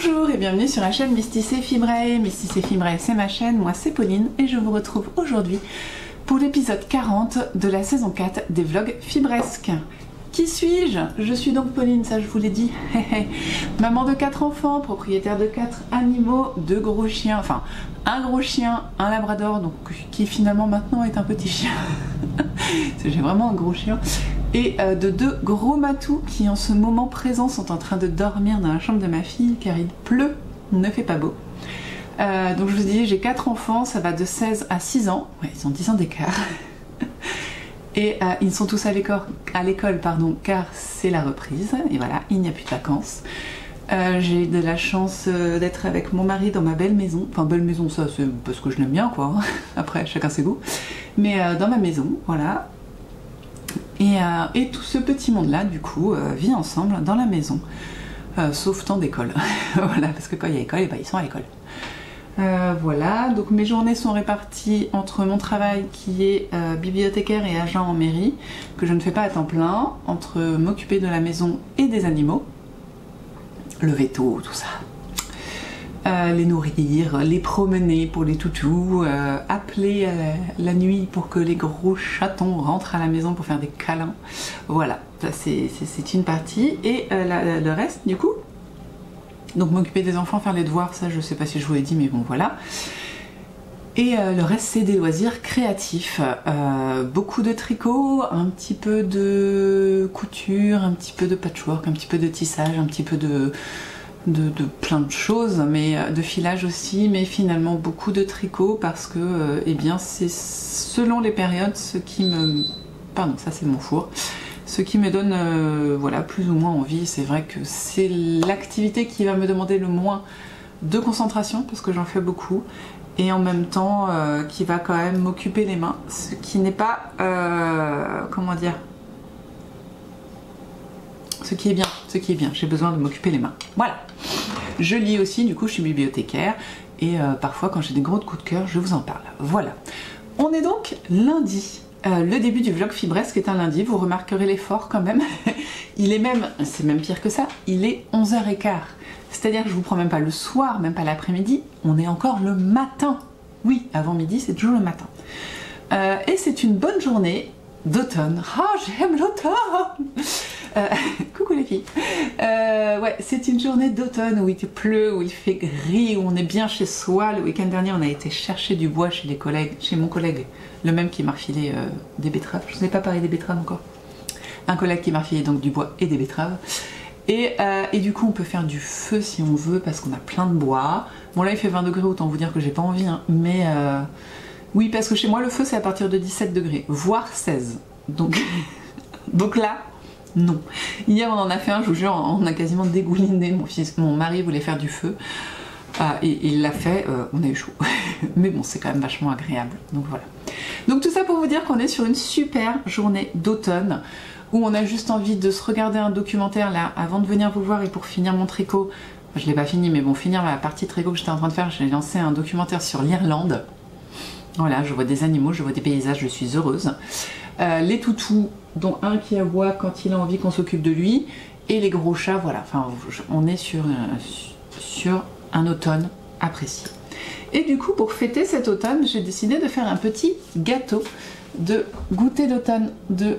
Bonjour et bienvenue sur la chaîne Mysticé Fibrae. Mysticé Fibrae, c'est ma chaîne, moi c'est Pauline et je vous retrouve aujourd'hui pour l'épisode 40 de la saison 4 des vlogs fibresques. Qui suis-je? Je suis donc Pauline, ça je vous l'ai dit. Maman de 4 enfants, propriétaire de 4 animaux, 2 gros chiens, enfin un gros chien, un labrador, donc qui finalement maintenant est un petit chien. J'ai vraiment un gros chien. Et de 2 gros matous qui en ce moment présent sont en train de dormir dans la chambre de ma fille car il pleut, il ne fait pas beau. Donc je vous dis, j'ai 4 enfants, ça va de 16 à 6 ans, ouais, ils ont 10 ans d'écart. Et ils sont tous à l'école, car c'est la reprise, et voilà, il n'y a plus de vacances. J'ai de la chance d'être avec mon mari dans ma belle maison, enfin belle maison ça c'est parce que je l'aime bien quoi, après chacun ses goûts, mais dans ma maison, voilà. Et tout ce petit monde là du coup vit ensemble dans la maison, sauf temps d'école, voilà, parce que quand il y a école, et ben, ils sont à l'école. Voilà, donc mes journées sont réparties entre mon travail qui est bibliothécaire et agent en mairie, que je ne fais pas à temps plein, entre m'occuper de la maison et des animaux, le veto, tout ça, les nourrir, les promener pour les toutous, appeler la nuit pour que les gros chatons rentrent à la maison pour faire des câlins, voilà, ça c'est une partie, et le reste du coup, donc m'occuper des enfants, faire les devoirs, ça je sais pas si je vous l'ai dit mais bon voilà. Et le reste c'est des loisirs créatifs, beaucoup de tricot, un petit peu de couture, un petit peu de patchwork, un petit peu de tissage, un petit peu de plein de choses, mais de filage aussi, mais finalement beaucoup de tricot parce que eh bien c'est selon les périodes ce qui me... Pardon, ça c'est mon four. Ce qui me donne voilà, plus ou moins envie. C'est vrai que c'est l'activité qui va me demander le moins de concentration parce que j'en fais beaucoup et en même temps qui va quand même m'occuper les mains, ce qui n'est pas comment dire, ce qui est bien, j'ai besoin de m'occuper les mains, voilà. Je lis aussi, du coup je suis bibliothécaire et parfois quand j'ai des gros coups de cœur je vous en parle, voilà. On est donc lundi. Le début du vlog fibresque est un lundi, vous remarquerez l'effort quand même. Il est même, c'est même pire que ça, il est 11h15. C'est-à-dire que je vous prends même pas le soir, même pas l'après-midi, on est encore le matin. Oui, avant midi, c'est toujours le matin. Et c'est une bonne journée d'automne. Ah, j'aime l'automne. Coucou les filles. Ouais, c'est une journée d'automne où il pleut, où il fait gris, où on est bien chez soi. Le week-end dernier, on a été chercher du bois chez des collègues, chez mon collègue, le même qui m'a refilé des betteraves. Je ne vous ai pas parlé des betteraves encore. Un collègue qui m'a refilé donc du bois et des betteraves. Et du coup, on peut faire du feu si on veut parce qu'on a plein de bois. Bon là, il fait 20 degrés, autant vous dire que j'ai pas envie, hein, mais oui, parce que chez moi, le feu, c'est à partir de 17 degrés, voire 16. Donc, donc là, non. Hier, on en a fait un, je vous jure, on a quasiment dégouliné. Mon mari voulait faire du feu. Et il l'a fait, on a eu chaud. Mais bon, c'est quand même vachement agréable. Donc voilà. Donc tout ça pour vous dire qu'on est sur une super journée d'automne où on a juste envie de se regarder un documentaire là avant de venir vous voir et pour finir mon tricot. Je l'ai pas fini, mais bon, finir ma partie tricot que j'étais en train de faire, j'ai lancé un documentaire sur l'Irlande. Voilà, je vois des animaux, je vois des paysages, je suis heureuse. Les toutous, dont un qui aboie quand il a envie qu'on s'occupe de lui, et les gros chats, voilà. Enfin, on est sur un automne apprécié. Et du coup, pour fêter cet automne, j'ai décidé de faire un petit gâteau de goûter d'automne de...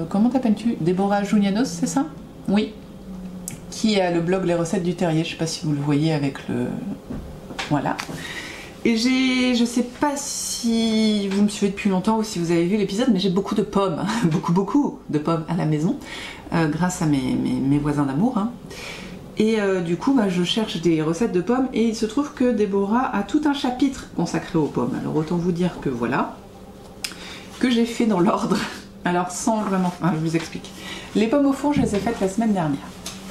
comment t'appelles-tu? Déborah Junianos, c'est ça? Oui. Qui a le blog Les Recettes du Terrier, je sais pas si vous le voyez avec le... Voilà. Et je sais pas si vous me suivez depuis longtemps ou si vous avez vu l'épisode, mais j'ai beaucoup de pommes, beaucoup de pommes à la maison, grâce à mes voisins d'amour, hein. Et du coup, bah, je cherche des recettes de pommes et il se trouve que Déborah a tout un chapitre consacré aux pommes. Alors autant vous dire que voilà, que j'ai fait dans l'ordre. Alors sans vraiment... je vous explique. Les pommes au four, je les ai faites la semaine dernière.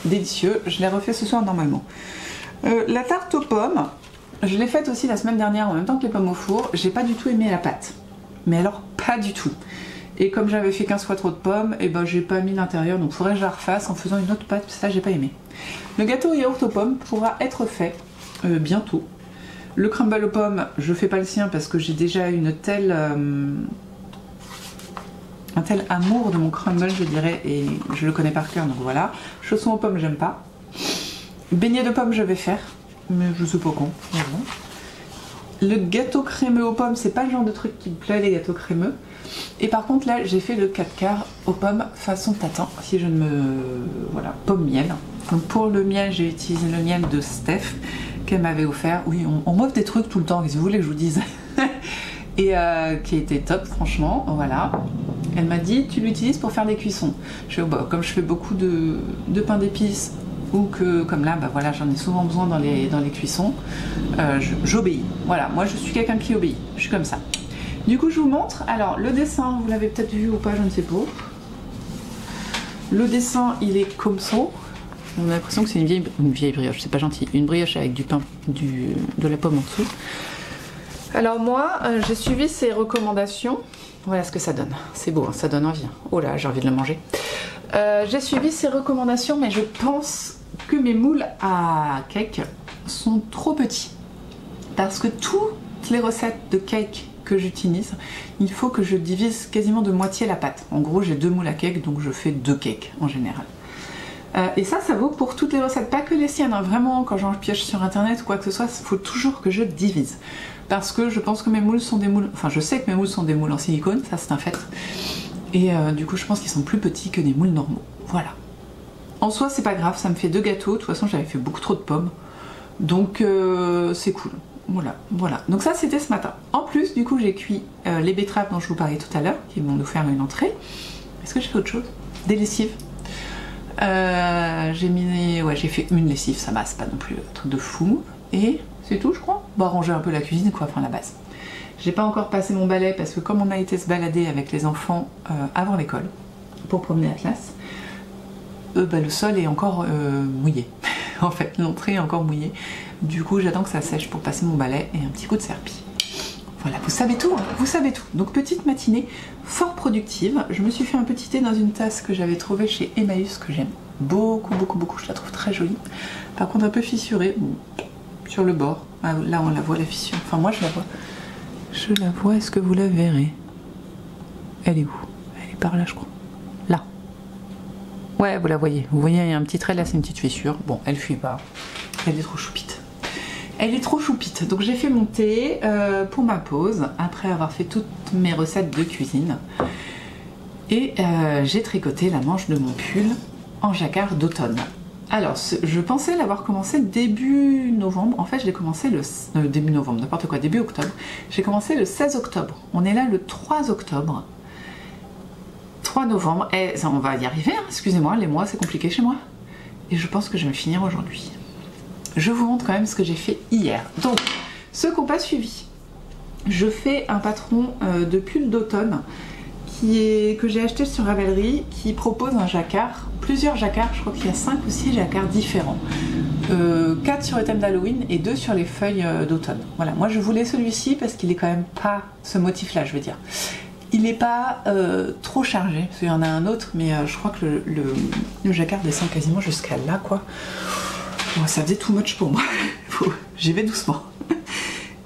Délicieux, je les refais ce soir normalement. La tarte aux pommes, je l'ai faite aussi la semaine dernière en même temps que les pommes au four. J'ai pas du tout aimé la pâte. Mais alors pas du tout. Et comme j'avais fait 15 fois trop de pommes, et ben j'ai pas mis l'intérieur, donc faudrait que je la refasse en faisant une autre pâte, ça j'ai pas aimé. Le gâteau au yaourt aux pommes pourra être fait bientôt. Le crumble aux pommes, je fais pas le sien parce que j'ai déjà une telle, un tel amour de mon crumble, je dirais, et je le connais par cœur, donc voilà. Chaussons aux pommes, j'aime pas. Beignet de pommes, je vais faire. mais je sais pas quand. Voilà. Le gâteau crémeux aux pommes, c'est pas le genre de truc qui me plaît, les gâteaux crémeux. Et par contre là, j'ai fait le 4 quarts aux pommes façon tatin, si je ne me... Voilà, pomme miel. Donc pour le miel, j'ai utilisé le miel de Steph, qu'elle m'avait offert. Oui, on m'offre des trucs tout le temps, qu'est-ce que vous voulez que je vous dise. Et qui était top, franchement, voilà. Elle m'a dit, tu l'utilises pour faire des cuissons. Je fais, bah, comme je fais beaucoup de pain d'épices, ou que comme là, bah voilà, j'en ai souvent besoin dans les cuissons, j'obéis. Voilà, moi je suis quelqu'un qui obéit, je suis comme ça. Du coup, je vous montre. Alors, le dessin, vous l'avez peut-être vu ou pas, je ne sais pas. Le dessin, il est comme ça. On a l'impression que c'est une vieille brioche, c'est pas gentil. Une brioche avec du pain, de la pomme en dessous. Alors moi, j'ai suivi ces recommandations. Voilà ce que ça donne. C'est beau, hein, ça donne envie. Oh là, j'ai envie de le manger. J'ai suivi ces recommandations, mais je pense que mes moules à cake sont trop petits. Parce que toutes les recettes de cake que j'utilise, il faut que je divise quasiment de moitié la pâte. En gros, j'ai 2 moules à cake, donc je fais 2 cakes en général. Et ça vaut pour toutes les recettes, pas que les siennes. Hein. Vraiment, quand j'en pioche sur internet ou quoi que ce soit, il faut toujours que je divise. Parce que je pense que mes moules sont des moules... Enfin, je sais que mes moules sont des moules en silicone, ça c'est un fait. Et du coup, je pense qu'ils sont plus petits que des moules normaux. Voilà. En soi, c'est pas grave, ça me fait 2 gâteaux. De toute façon, j'avais fait beaucoup trop de pommes. Donc, c'est cool. Voilà, voilà. Donc ça, c'était ce matin. En plus, du coup, j'ai cuit les betteraves dont je vous parlais tout à l'heure, qui vont nous faire une entrée. Est-ce que j'ai fait autre chose? Des lessives. J'ai fait une lessive, ça va, c'est pas non plus un truc de fou. Et c'est tout, je crois. Bon, ranger un peu la cuisine, quoi, enfin la base. J'ai pas encore passé mon balai parce que comme on a été se balader avec les enfants avant l'école pour promener Atlas, le sol est encore mouillé. En fait, l'entrée est encore mouillée. Du coup, j'attends que ça sèche pour passer mon balai et un petit coup de serpille. Voilà, vous savez tout, hein, vous savez tout. Donc petite matinée fort productive. Je me suis fait un petit thé dans une tasse que j'avais trouvée chez Emmaüs, que j'aime beaucoup, beaucoup, beaucoup. Je la trouve très jolie. Par contre un peu fissurée, bon, sur le bord. Ah, là on la voit la fissure. Enfin moi je la vois. Je la vois, est-ce que vous la verrez? Elle est où? Elle est par là je crois. Là. Ouais, vous la voyez. Vous voyez, il y a un petit trait là, c'est une petite fissure. Bon, elle fuit pas. Elle est trop choupite. Elle est trop choupite. Donc j'ai fait mon thé pour ma pause, après avoir fait toutes mes recettes de cuisine. Et j'ai tricoté la manche de mon pull en jacquard d'automne. Alors, je pensais l'avoir commencé début novembre. En fait, je l'ai commencé le... début novembre, n'importe quoi, début octobre. J'ai commencé le 16 octobre. On est là le 3 octobre. 3 novembre. Et ça, on va y arriver, hein. Excusez-moi, les mois, c'est compliqué chez moi. Et je pense que je vais finir aujourd'hui. Je vous montre quand même ce que j'ai fait hier. Donc, ceux qui n'ont pas suivi, je fais un patron de pull d'automne que j'ai acheté sur Ravelry, qui propose un jacquard, plusieurs jacquards, je crois qu'il y a 5 ou 6 jacquards différents. 4 sur le thème d'Halloween et 2 sur les feuilles d'automne. Voilà, moi je voulais celui-ci parce qu'il est quand même pas ce motif-là, je veux dire. Il n'est pas trop chargé, parce qu'il y en a un autre, mais je crois que le jacquard descend quasiment jusqu'à là, quoi. Bon, ça faisait too much pour moi, j'y vais doucement.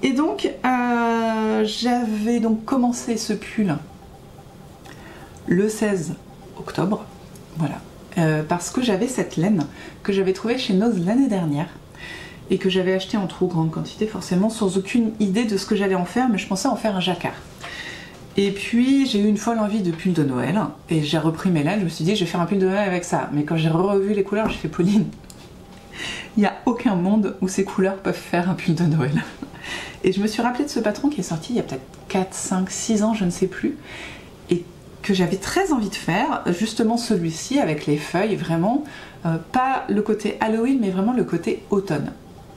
Et donc, j'avais donc commencé ce pull le 16 octobre, voilà, parce que j'avais cette laine que j'avais trouvée chez Noz l'année dernière et que j'avais acheté en trop grande quantité, forcément sans aucune idée de ce que j'allais en faire, mais je pensais en faire un jacquard. Et puis j'ai eu une folle envie de pull de Noël et j'ai repris mes laines, je me suis dit je vais faire un pull de Noël avec ça, mais quand j'ai revu les couleurs, j'ai fait Pauline, il n'y a aucun monde où ces couleurs peuvent faire un pull de Noël. Et je me suis rappelé de ce patron qui est sorti il y a peut-être 4, 5, 6 ans, je ne sais plus, et que j'avais très envie de faire, justement celui-ci avec les feuilles, vraiment, pas le côté Halloween, mais vraiment le côté automne.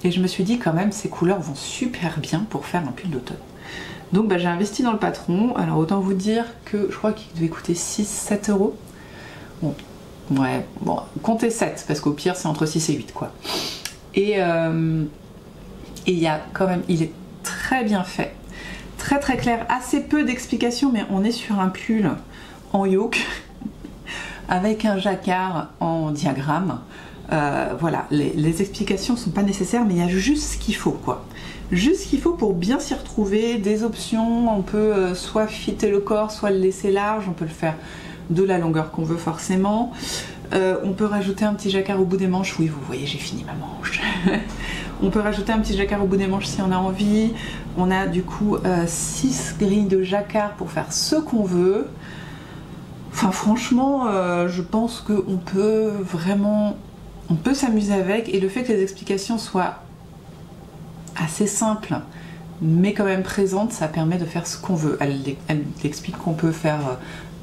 Et je me suis dit quand même, ces couleurs vont super bien pour faire un pull d'automne. Donc bah, j'ai investi dans le patron, alors autant vous dire que je crois qu'il devait coûter 6-7 euros. Bon. Ouais, bon, comptez 7, parce qu'au pire c'est entre 6 et 8 quoi. Et il y a quand même, il est très bien fait, très très clair, assez peu d'explications, mais on est sur un pull en yoke, avec un jacquard en diagramme. Voilà, les explications sont pas nécessaires, mais il y a juste ce qu'il faut quoi. Juste ce qu'il faut pour bien s'y retrouver, des options, on peut soit fitter le corps, soit le laisser large, on peut le faire de la longueur qu'on veut forcément. On peut rajouter un petit jacquard au bout des manches. Oui, vous voyez, j'ai fini ma manche. On peut rajouter un petit jacquard au bout des manches si on a envie. On a du coup 6 grilles de jacquard pour faire ce qu'on veut. Enfin franchement, je pense qu'on peut vraiment... On peut s'amuser avec, et le fait que les explications soient assez simples mais quand même présentes, ça permet de faire ce qu'on veut. Elle explique qu'on peut faire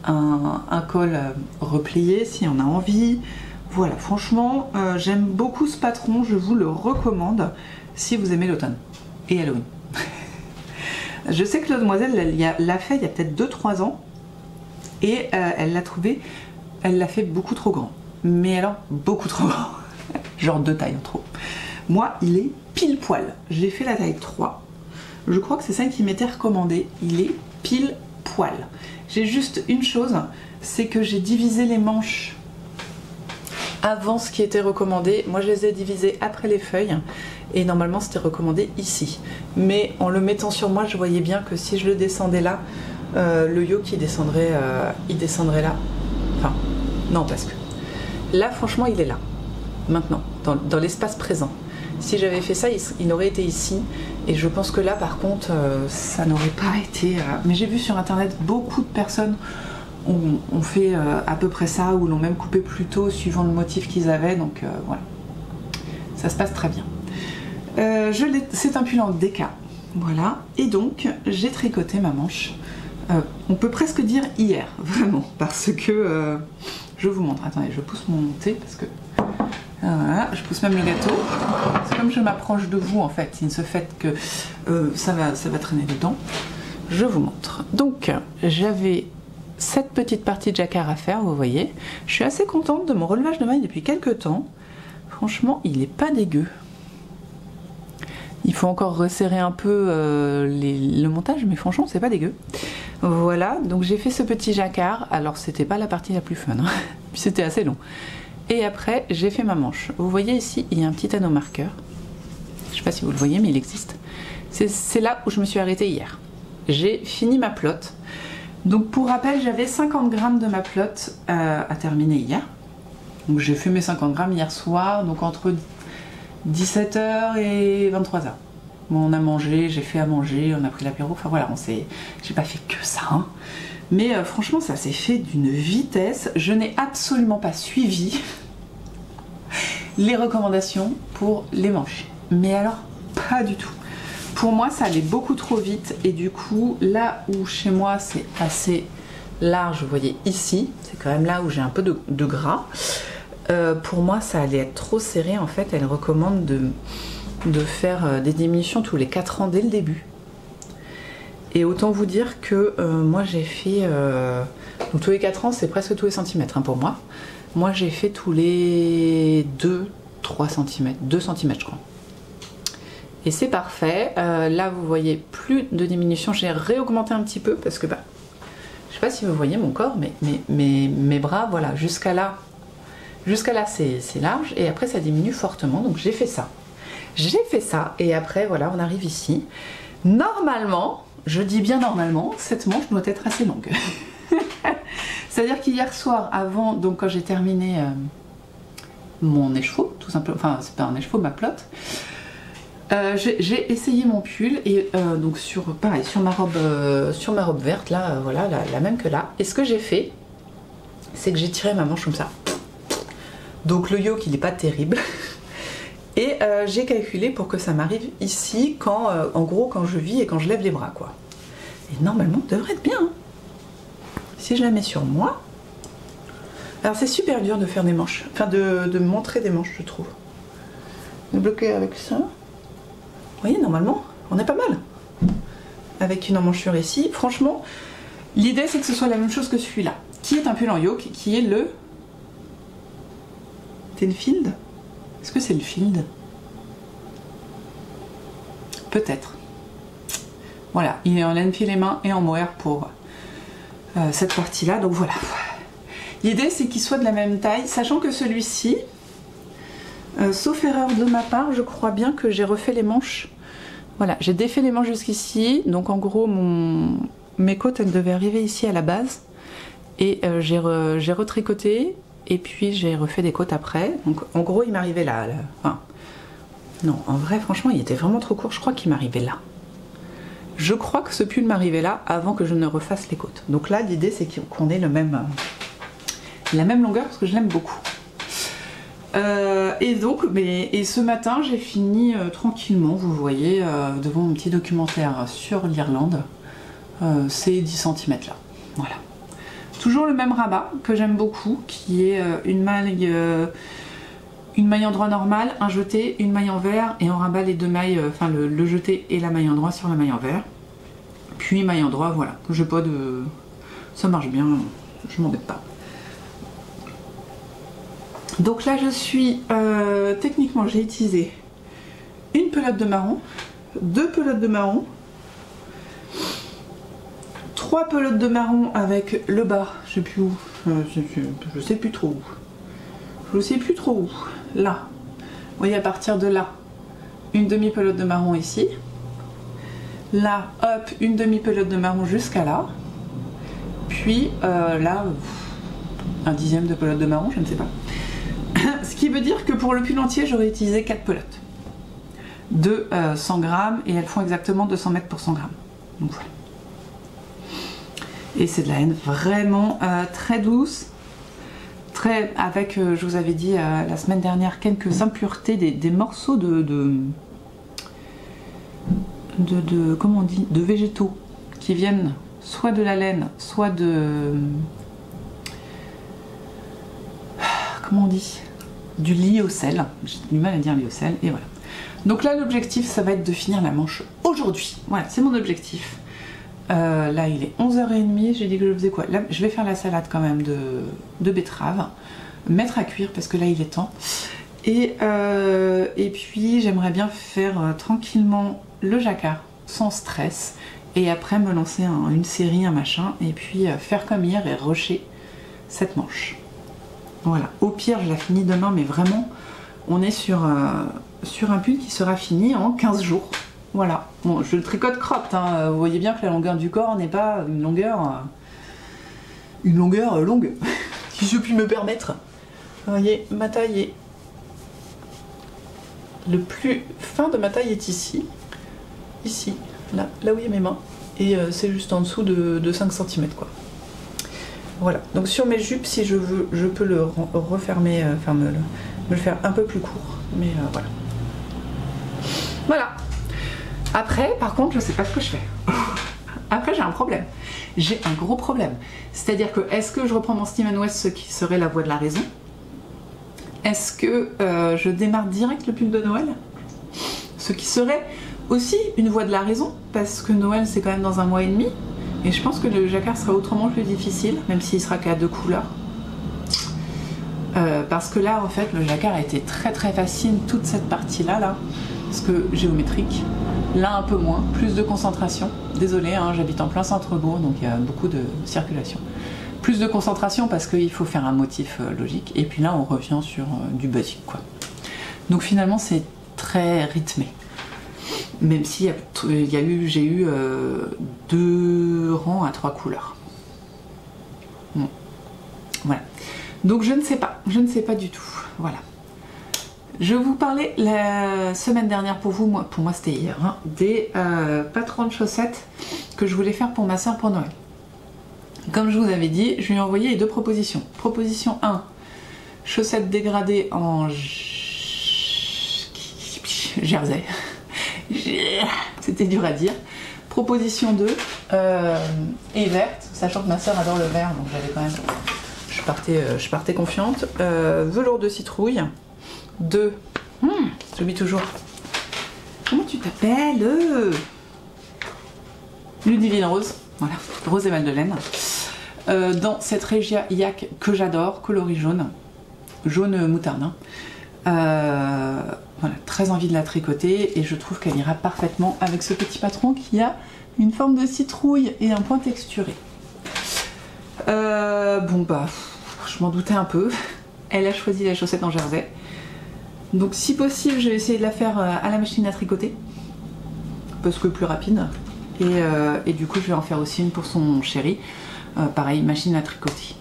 un col replié si on a envie. Voilà, franchement, j'aime beaucoup ce patron, je vous le recommande si vous aimez l'automne et Halloween. Je sais que la demoiselle l'a fait il y a peut-être 2-3 ans et elle l'a trouvé, elle l'a fait beaucoup trop grand. Mais alors, beaucoup trop grand. Genre 2 tailles en trop. Moi, il est pile poil. J'ai fait la taille 3. Je crois que c'est ça qui m'était recommandé. Il est pile poil. J'ai juste une chose, c'est que j'ai divisé les manches avant ce qui était recommandé. Moi, je les ai divisées après les feuilles. Et normalement, c'était recommandé ici. Mais en le mettant sur moi, je voyais bien que si je le descendais là, le yoke, il descendrait là. Enfin, non, parce que... Là, franchement, il est là, maintenant, dans l'espace présent. Si j'avais fait ça, il aurait été ici. Et je pense que là, par contre, ça n'aurait pas été... Mais j'ai vu sur Internet, beaucoup de personnes ont fait à peu près ça, ou l'ont même coupé plus tôt, suivant le motif qu'ils avaient. Donc, voilà. Ça se passe très bien. C'est un pull en DK. Voilà. Et donc, j'ai tricoté ma manche. On peut presque dire hier, vraiment. Parce que... je vous montre, attendez, je pousse mon thé parce que... Voilà, je pousse même le gâteau. C'est comme je m'approche de vous en fait, il se fait que ça va traîner dedans. Je vous montre. Donc, j'avais cette petite partie de jacquard à faire, vous voyez. Je suis assez contente de mon relevage de maille depuis quelques temps. Franchement, il n'est pas dégueu. Il faut encore resserrer un peu le montage, mais franchement, c'est pas dégueu. Voilà, donc j'ai fait ce petit jacquard. Alors, c'était pas la partie la plus fun, hein. Puis c'était assez long. Et après, j'ai fait ma manche. Vous voyez ici, il y a un petit anneau marqueur. Je sais pas si vous le voyez, mais il existe. C'est là où je me suis arrêtée hier. J'ai fini ma plotte. Donc, pour rappel, j'avais 50 grammes de ma plotte à terminer hier. Donc, j'ai fait mes 50 grammes hier soir, donc entre 17h et 23h. Bon, on a mangé, j'ai fait à manger, on a pris l'apéro, enfin voilà, j'ai pas fait que ça, hein. Mais franchement, ça s'est fait d'une vitesse. Je n'ai absolument pas suivi les recommandations pour les manches. Mais alors, pas du tout. Pour moi, ça allait beaucoup trop vite. Et du coup, là où chez moi, c'est assez large, vous voyez ici, c'est quand même là où j'ai un peu de gras. Pour moi, ça allait être trop serré. En fait, elle recommande de faire des diminutions tous les 4 ans dès le début. Et autant vous dire que moi j'ai fait... donc tous les 4 ans, c'est presque tous les centimètres, hein, pour moi. Moi j'ai fait tous les 2-3 cm, 2 cm je crois. Et c'est parfait. Là vous voyez plus de diminution. J'ai réaugmenté un petit peu parce que... je sais pas si vous voyez mon corps, mais mes bras, voilà, jusqu'à là c'est large. Et après ça diminue fortement. Donc j'ai fait ça. J'ai fait ça. Et après voilà, on arrive ici. Normalement... Je dis bien normalement, cette manche doit être assez longue. C'est-à-dire qu'hier soir, avant, donc quand j'ai terminé mon écheveau, tout simplement, enfin c'est pas un écheveau, ma plotte, j'ai essayé mon pull et donc pareil, sur ma robe verte, là, voilà, la même que là. Et ce que j'ai fait, c'est que j'ai tiré ma manche comme ça. Donc le yoke, il n'est pas terrible. Et j'ai calculé pour que ça m'arrive ici, quand, en gros, quand je vis et quand je lève les bras, quoi. Et normalement, ça devrait être bien. Hein. Si je la mets sur moi... Alors, c'est super dur de faire des manches. Enfin, de montrer des manches, je trouve. De bloquer avec ça. Vous voyez, normalement, on est pas mal. Avec une emmanchure ici. Franchement, l'idée, c'est que ce soit la même chose que celui-là. Qui est un pull en yoke, qui est le... Tenfield ? Est-ce que c'est le field? Peut-être. Voilà, il est en laine pied les mains et en mohair pour cette partie-là. Donc voilà. L'idée, c'est qu'il soit de la même taille, sachant que celui-ci, sauf erreur de ma part, je crois bien que j'ai refait les manches. Voilà, j'ai défait les manches jusqu'ici. Donc en gros, mes côtes, elles devaient arriver ici à la base. Et j'ai retricoté. Et puis j'ai refait des côtes après. Donc en gros il m'arrivait là. Enfin, Non, en vrai, franchement, il était vraiment trop court. Je crois qu'il m'arrivait là. Je crois que ce pull m'arrivait là avant que je ne refasse les côtes. Donc là, l'idée, c'est qu'on ait la même longueur parce que je l'aime beaucoup. Et donc, et ce matin, j'ai fini tranquillement, vous voyez, devant mon petit documentaire sur l'Irlande, ces 10 cm là. Voilà. Toujours le même rabat que j'aime beaucoup, qui est une maille endroit normale, un jeté, une maille envers, et on rabat les deux mailles, enfin le jeté et la maille endroit sur la maille envers. Puis maille endroit, voilà, que j'ai pas de... Ça marche bien, je m'embête pas. Donc là je suis, techniquement j'ai utilisé une pelote de marron, 2 pelotes de marron, 3 pelotes de marron avec le bas, je sais plus où, je sais plus trop où. Je sais plus trop où. Là. Vous voyez, à partir de là, une demi-pelote de marron ici. Là, hop, une demi-pelote de marron jusqu'à là. Puis là, un dixième de pelote de marron, je ne sais pas. Ce qui veut dire que pour le pull entier, j'aurais utilisé 4 pelotes. De 100 grammes, et elles font exactement 200 mètres pour 100 grammes. Donc voilà. Et c'est de la laine vraiment très douce. Avec, je vous avais dit la semaine dernière, quelques impuretés, des morceaux comment on dit, de végétaux qui viennent soit de la laine, soit de... Comment on dit, du lyocell. J'ai du mal à dire lyocell, et voilà. Donc là, l'objectif, ça va être de finir la manche aujourd'hui. Voilà, c'est mon objectif. Là il est 11h30, j'ai dit que je faisais quoi? Là je vais faire la salade quand même de betterave, mettre à cuire parce que là il est temps, et puis j'aimerais bien faire tranquillement le jacquard sans stress, et après me lancer une série, un machin, et puis faire comme hier et rusher cette manche. Voilà, au pire je la finis demain, mais vraiment on est sur un pull qui sera fini en 15 jours. Voilà, bon, je le tricote cropped, hein. Vous voyez bien que la longueur du corps n'est pas une longueur longue, si je puis me permettre. Vous voyez, ma taille est... Le plus fin de ma taille est ici, là où il y a mes mains, et c'est juste en dessous de 5 cm quoi. Voilà, donc sur mes jupes, si je veux, je peux le refermer, enfin me le faire un peu plus court, mais voilà. Voilà. Après, par contre, je sais pas ce que je fais. Après, j'ai un problème. J'ai un gros problème. C'est-à-dire que, est-ce que je reprends mon Steam & West, ce qui serait la voie de la raison? Est-ce que je démarre direct le pull de Noël? Ce qui serait aussi une voie de la raison, parce que Noël, c'est quand même dans un mois et demi. Et je pense que le jacquard sera autrement plus difficile, même s'il sera qu'à 2 couleurs. Parce que là, en fait, le jacquard a été très très facile, toute cette partie-là, là. Parce que géométrique. Là un peu moins, plus de concentration. Désolée, hein, j'habite en plein centre-bourg, donc il y a beaucoup de circulation. Plus de concentration parce qu'il faut faire un motif logique. Et puis là, on revient sur du basique, quoi. Donc finalement, c'est très rythmé. Même si j'ai eu 2 rangs à 3 couleurs. Bon. Voilà. Donc je ne sais pas du tout. Voilà. Je vous parlais la semaine dernière pour moi c'était hier, hein, des patrons de chaussettes que je voulais faire pour ma soeur pour Noël. Comme je vous avais dit, je lui ai envoyé les 2 propositions. Proposition 1, chaussettes dégradées en jersey. C'était dur à dire. Proposition 2, et verte, sachant que ma soeur adore le vert, donc j'avais quand même... Je partais confiante. Velours de citrouille. 2. J'oublie toujours. Comment tu t'appelles? Ludivine Rose. Voilà. Rose et Madeleine. Dans cette Regia Yak que j'adore, coloris jaune. Jaune moutarde. Voilà. Très envie de la tricoter et je trouve qu'elle ira parfaitement avec ce petit patron qui a une forme de citrouille et un point texturé. Bon bah, je m'en doutais un peu. Elle a choisi la chaussette en jersey. Donc si possible, je vais essayer de la faire à la machine à tricoter. Parce que plus rapide. Et du coup, je vais en faire aussi une pour son chéri. Pareil, machine à tricoter.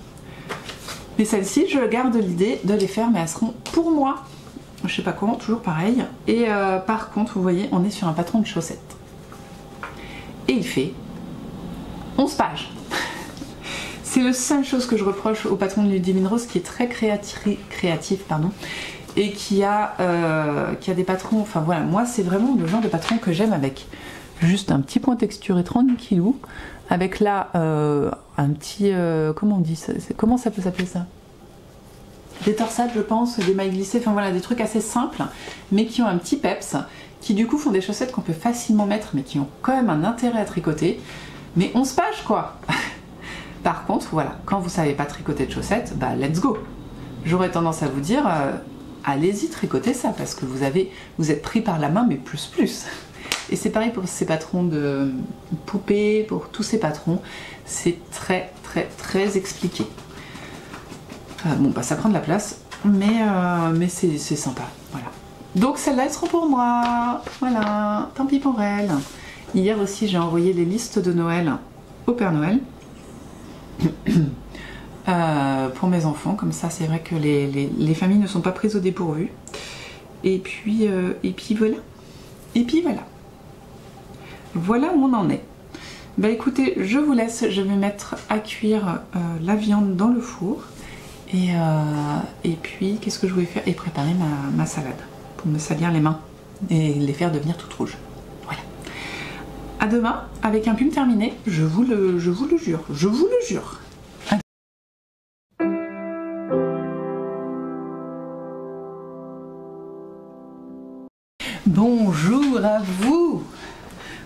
Mais celles-ci, je garde l'idée de les faire, mais elles seront pour moi. Je je sais pas comment, toujours pareil. Et par contre, vous voyez, on est sur un patron de chaussettes. Et il fait 11 pages. C'est la seule chose que je reproche au patron de Ludivine Rose, qui est très créatif, pardon, et qui a des patrons, enfin voilà, moi c'est vraiment le genre de patron que j'aime, avec juste un petit point texturé tranquillou, avec là un petit, comment on dit ça, comment ça peut s'appeler ça, des torsades je pense, des mailles glissées, enfin voilà, des trucs assez simples, mais qui ont un petit peps, qui du coup font des chaussettes qu'on peut facilement mettre, mais qui ont quand même un intérêt à tricoter, mais 11 pages quoi. Par contre, voilà, quand vous savez pas tricoter de chaussettes, bah let's go. J'aurais tendance à vous dire, allez-y tricoter ça, parce que vous êtes pris par la main, mais plus. Et c'est pareil pour ces patrons de poupées, pour tous ces patrons, c'est très expliqué. Bon, bah ça prend de la place, mais c'est sympa, voilà. Donc celle-là, elles seront pour moi, voilà, tant pis pour elles. Hier aussi, j'ai envoyé les listes de Noël au Père Noël. Pour mes enfants, comme ça c'est vrai que les familles ne sont pas prises au dépourvu. Et puis voilà. Voilà où on en est. Bah écoutez, je vous laisse, je vais mettre à cuire la viande dans le four. Et puis qu'est-ce que je voulais faire? Et préparer ma salade pour me salir les mains et les faire devenir toutes rouges. Voilà. À demain avec un pull terminé, je vous le jure, je vous le jure. Bonjour à vous!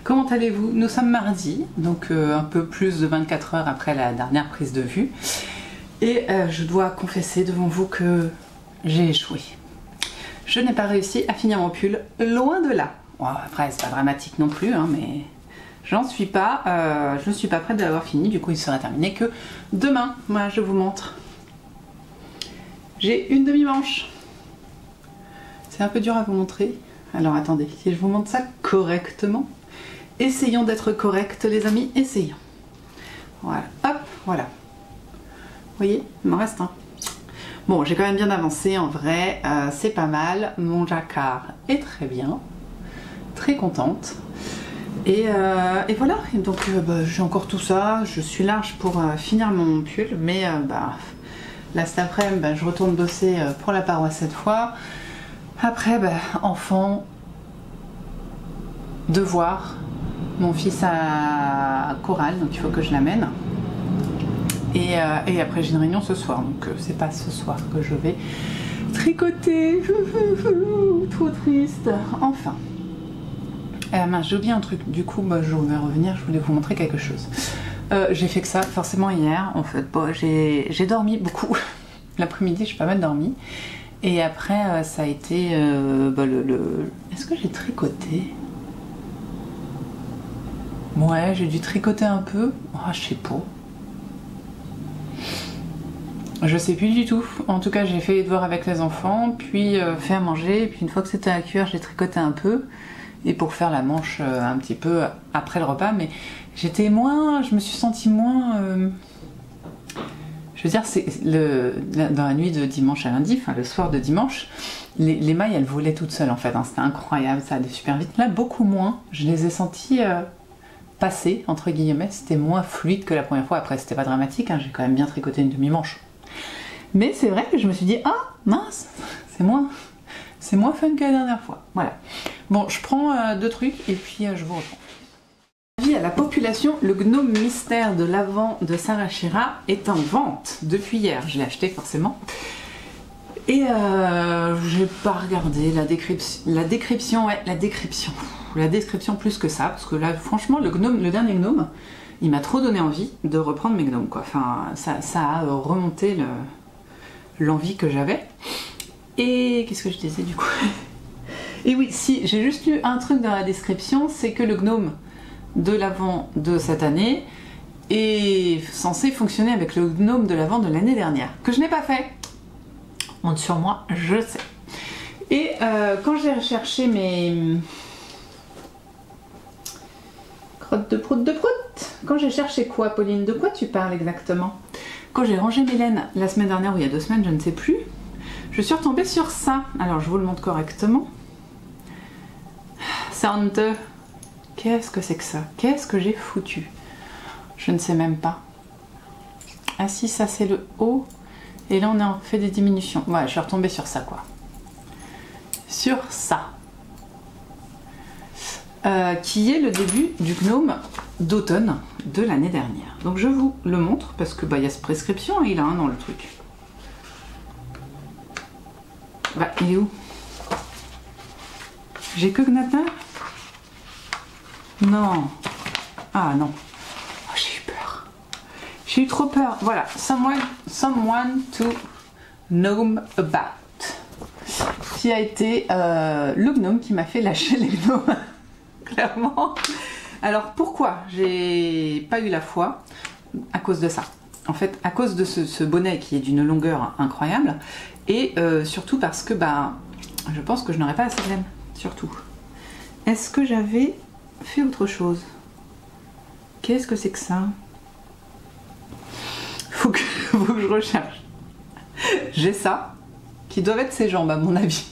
Comment allez-vous? Nous sommes mardi, donc un peu plus de 24 heures après la dernière prise de vue. Et je dois confesser devant vous que j'ai échoué. Je n'ai pas réussi à finir mon pull, loin de là. Bon, après, c'est pas dramatique non plus, hein, mais je ne suis pas prête de l'avoir fini, du coup il sera terminé que demain. Voilà, je vous montre. J'ai une demi-manche. C'est un peu dur à vous montrer. Alors attendez, si je vous montre ça correctement. Essayons d'être corrects les amis, essayons. Voilà, hop, voilà. Vous voyez, il m'en reste un. Bon, j'ai quand même bien avancé en vrai, c'est pas mal. Mon jacquard est très bien, très contente. Et voilà, et donc bah, j'ai encore tout ça, je suis large pour finir mon pull, mais bah, là cet après-midi, bah, je retourne bosser pour la paroisse cette fois. Après, bah, enfant, devoir, mon fils a chorale, donc il faut que je l'amène. Et après j'ai une réunion ce soir, donc c'est pas ce soir que je vais tricoter. Trop triste. Enfin. Mince, j'ai oublié un truc, du coup bah, je vais revenir, je voulais vous montrer quelque chose. J'ai fait que ça forcément hier, en fait. Bon, j'ai dormi beaucoup. L'après-midi, j'ai pas mal dormi. Et après, ça a été bah, Est-ce que j'ai tricoté? Ouais, j'ai dû tricoter un peu. Oh, je sais pas. Je sais plus du tout. En tout cas, j'ai fait les devoirs avec les enfants, puis fait à manger, et puis une fois que c'était à cuire, j'ai tricoté un peu. Et pour faire la manche un petit peu après le repas, mais j'étais moins... Je me suis sentie moins... Je veux dire, dans la nuit de dimanche à lundi, enfin le soir de dimanche, les mailles, elles volaient toutes seules en fait. Hein, c'était incroyable, ça allait super vite. Là, beaucoup moins. Je les ai senties passer, entre guillemets. C'était moins fluide que la première fois. Après, c'était pas dramatique. Hein, j'ai quand même bien tricoté une demi-manche. Mais c'est vrai que je me suis dit, ah, mince, c'est moins fun que la dernière fois. Voilà. Bon, je prends deux trucs et puis je vous reprends. Avis à la population, le gnome mystère de l'Avent de Sarah Schira est en vente depuis hier. Je l'ai acheté forcément. Et j'ai pas regardé la description plus que ça, parce que là, franchement, le dernier gnome, il m'a trop donné envie de reprendre mes gnomes, quoi. Enfin, ça a remonté l'envie que j'avais. Et qu'est-ce que je disais du coup? Et oui, si, j'ai juste lu un truc dans la description, c'est que le gnome de l'Avent de cette année est censé fonctionner avec le gnome de l'Avent de l'année dernière, que je n'ai pas fait. Honte sur moi, je sais. Et quand j'ai recherché mes... Crotte de prout, quand j'ai cherché quoi, Pauline? De quoi tu parles exactement? Quand j'ai rangé mes laines la semaine dernière ou il y a 2 semaines, je ne sais plus, je suis retombée sur ça. Alors je vous le montre correctement. Sound. Qu'est-ce que c'est que ça? Qu'est-ce que j'ai foutu? Je ne sais même pas. Ah si, ça c'est le haut. Et là on a fait des diminutions. Ouais, je suis retombée sur ça quoi. Sur ça. Qui est le début du gnome d'automne de l'année dernière. Donc je vous le montre parce que bah, y a cette prescription, il a un an le truc. Bah il est où? J'ai que Gnata? Non. Ah non. Oh, j'ai eu peur. J'ai eu trop peur. Voilà. Someone to gnome about. Qui a été le gnome qui m'a fait lâcher les gnomes. Clairement. Alors pourquoi j'ai pas eu la foi? À cause de ça. En fait, à cause de ce bonnet qui est d'une longueur incroyable. Et surtout parce que bah, je pense que je n'aurais pas assez de laine. Surtout. Est-ce que j'avais fait autre chose? Qu'est-ce que c'est que ça? Faut que je recherche. J'ai ça, qui doivent être ses jambes à mon avis.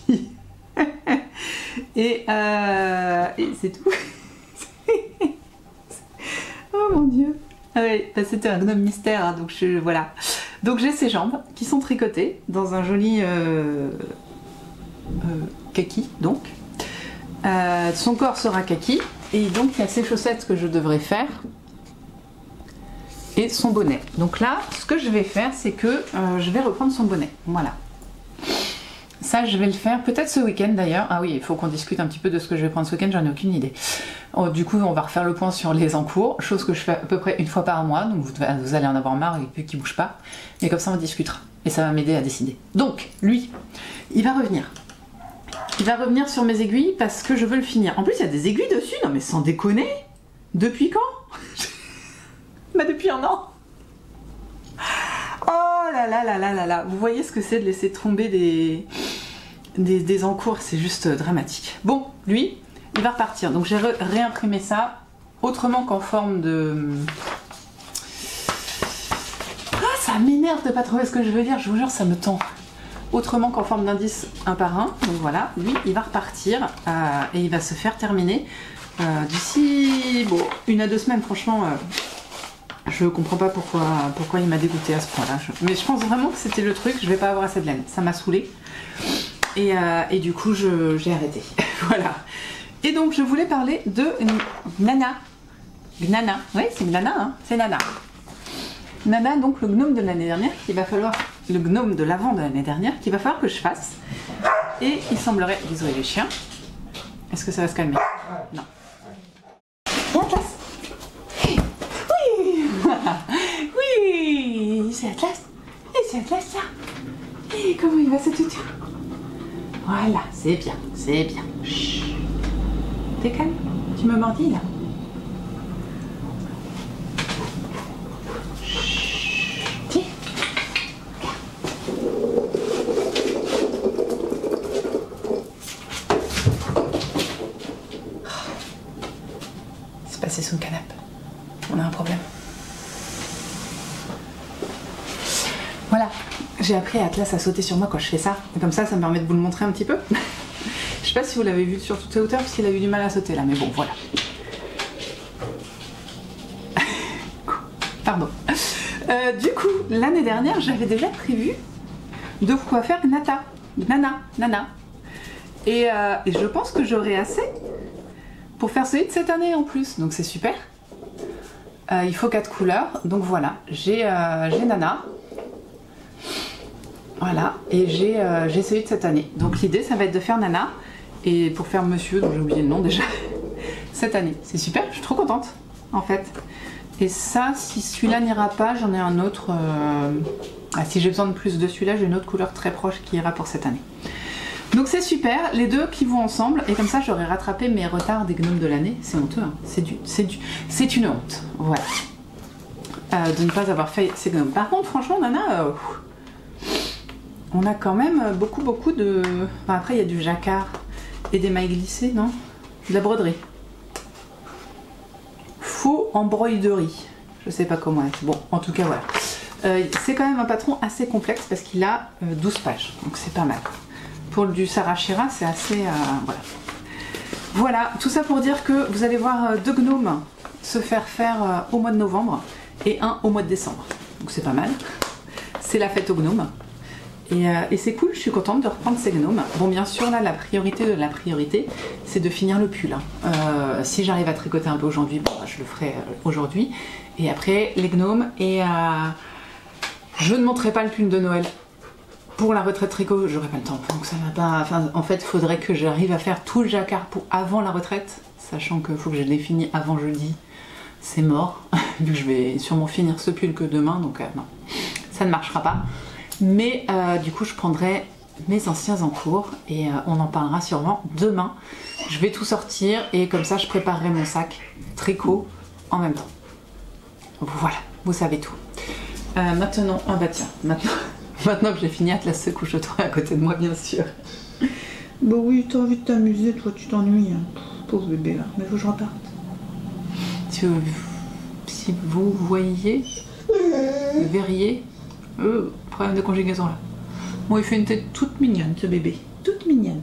et c'est tout. Oh mon dieu. Ah ouais, bah c'était un gnome mystère, hein, donc voilà. Donc j'ai ses jambes qui sont tricotées dans un joli kaki, donc. Son corps sera kaki, et donc il y a ses chaussettes que je devrais faire, et son bonnet. Donc là, ce que je vais faire, c'est que je vais reprendre son bonnet. Voilà. Ça, je vais le faire peut-être ce week-end d'ailleurs. Ah oui, il faut qu'on discute un petit peu de ce que je vais prendre ce week-end, j'en ai aucune idée. Oh, du coup, on va refaire le point sur les encours, chose que je fais à peu près une fois par mois, donc vous allez en avoir marre et puis qu'il bouge pas. Mais comme ça, on discutera, et ça va m'aider à décider. Donc, lui, il va revenir. Il va revenir sur mes aiguilles parce que je veux le finir. En plus, il y a des aiguilles dessus, non mais sans déconner. Depuis quand? Bah depuis un an. Oh là là là là là là. Vous voyez ce que c'est de laisser tomber des encours, c'est juste dramatique. Bon, lui, il va repartir. Donc j'ai réimprimé ça autrement qu'en forme de... Ah, ça m'énerve de pas trouver ce que je veux dire, je vous jure, ça me tend. Autrement qu'en forme d'indice un par un. Donc voilà, lui, il va repartir et il va se faire terminer d'ici bon, 1 à 2 semaines. Franchement, je comprends pas pourquoi il m'a dégoûté à ce point-là. Mais je pense vraiment que c'était le truc, je vais pas avoir assez de laine. Ça m'a saoulée. Et du coup, j'ai arrêté. Voilà. Et donc, je voulais parler de Nana. Gnana. Oui, c'est Nana, hein. C'est Nana. Nana, donc le gnome de l'année dernière, qu'il va falloir... Le gnome de l'avant de l'année dernière, qu'il va falloir que je fasse. Et il semblerait... Désolé les chiens. Est-ce que ça va se calmer? Non. Et Atlas. Oui. Oui. C'est Atlas. Et c'est Atlas là. Et comment il va ce toutou? Voilà, c'est bien, c'est bien. Chut. T'es calme? Tu me mordis là? C'est sous le canapé. On a un problème. Voilà. J'ai appris à Atlas à sauter sur moi quand je fais ça. Et comme ça me permet de vous le montrer un petit peu. Je sais pas si vous l'avez vu sur toutes les hauteurs parce qu'il a eu du mal à sauter là. Mais bon, voilà. Pardon. Du coup, l'année dernière, j'avais déjà prévu de quoi faire Nana. Et je pense que j'aurai assez pour faire celui de cette année en plus, donc c'est super. Il faut 4 couleurs, donc voilà, j'ai Nana, voilà, et j'ai celui de cette année. Donc l'idée, ça va être de faire Nana, et pour faire Monsieur, dont j'ai oublié le nom déjà, cette année. C'est super, je suis trop contente, en fait. Et ça, si celui-là n'ira pas, j'en ai un autre, si j'ai besoin de plus de celui-là, j'ai une autre couleur très proche qui ira pour cette année. Donc c'est super, les deux qui vont ensemble, et comme ça j'aurai rattrapé mes retards des gnomes de l'année. C'est honteux, hein. C'est une honte, voilà. De ne pas avoir fait ces gnomes. Par contre, franchement, Nana, on a quand même beaucoup de... Enfin, après, il y a du jacquard et des mailles glissées, non? De la broderie. Faux embroiderie. Je sais pas comment être. Bon, en tout cas, voilà. C'est quand même un patron assez complexe parce qu'il a 12 pages, donc c'est pas mal. Pour du Sarah Schira, c'est assez... voilà. Voilà, tout ça pour dire que vous allez voir 2 gnomes se faire faire au mois de novembre et un au mois de décembre. Donc c'est pas mal. C'est la fête aux gnomes. Et c'est cool, je suis contente de reprendre ces gnomes. Bon, bien sûr, là, la priorité de la priorité, c'est de finir le pull. Si j'arrive à tricoter un peu aujourd'hui, bon, je le ferai aujourd'hui. Et après, les gnomes. Et je ne montrerai pas le pull de Noël. Pour la retraite tricot, j'aurai pas le temps. Donc ça va pas. Enfin, en fait, il faudrait que j'arrive à faire tout le jacquard pour avant la retraite. Sachant qu'il faut que je l'ai fini avant jeudi. C'est mort. Vu que je vais sûrement finir ce pull que demain. Donc non, ça ne marchera pas. Mais du coup je prendrai mes anciens en cours et on en parlera sûrement demain. Je vais tout sortir et comme ça je préparerai mon sac tricot en même temps. Voilà, vous savez tout. Maintenant, ah bah tiens, maintenant que j'ai fini, Atlas se couche-toi à côté de moi bien sûr. Bah oui, t'as envie de t'amuser, toi tu t'ennuies. Hein. Pauvre bébé là, mais faut que je reparte. Si vous voyez, verriez. Problème de conjugaison là. Bon, il fait une tête toute mignonne ce bébé. Toute mignonne.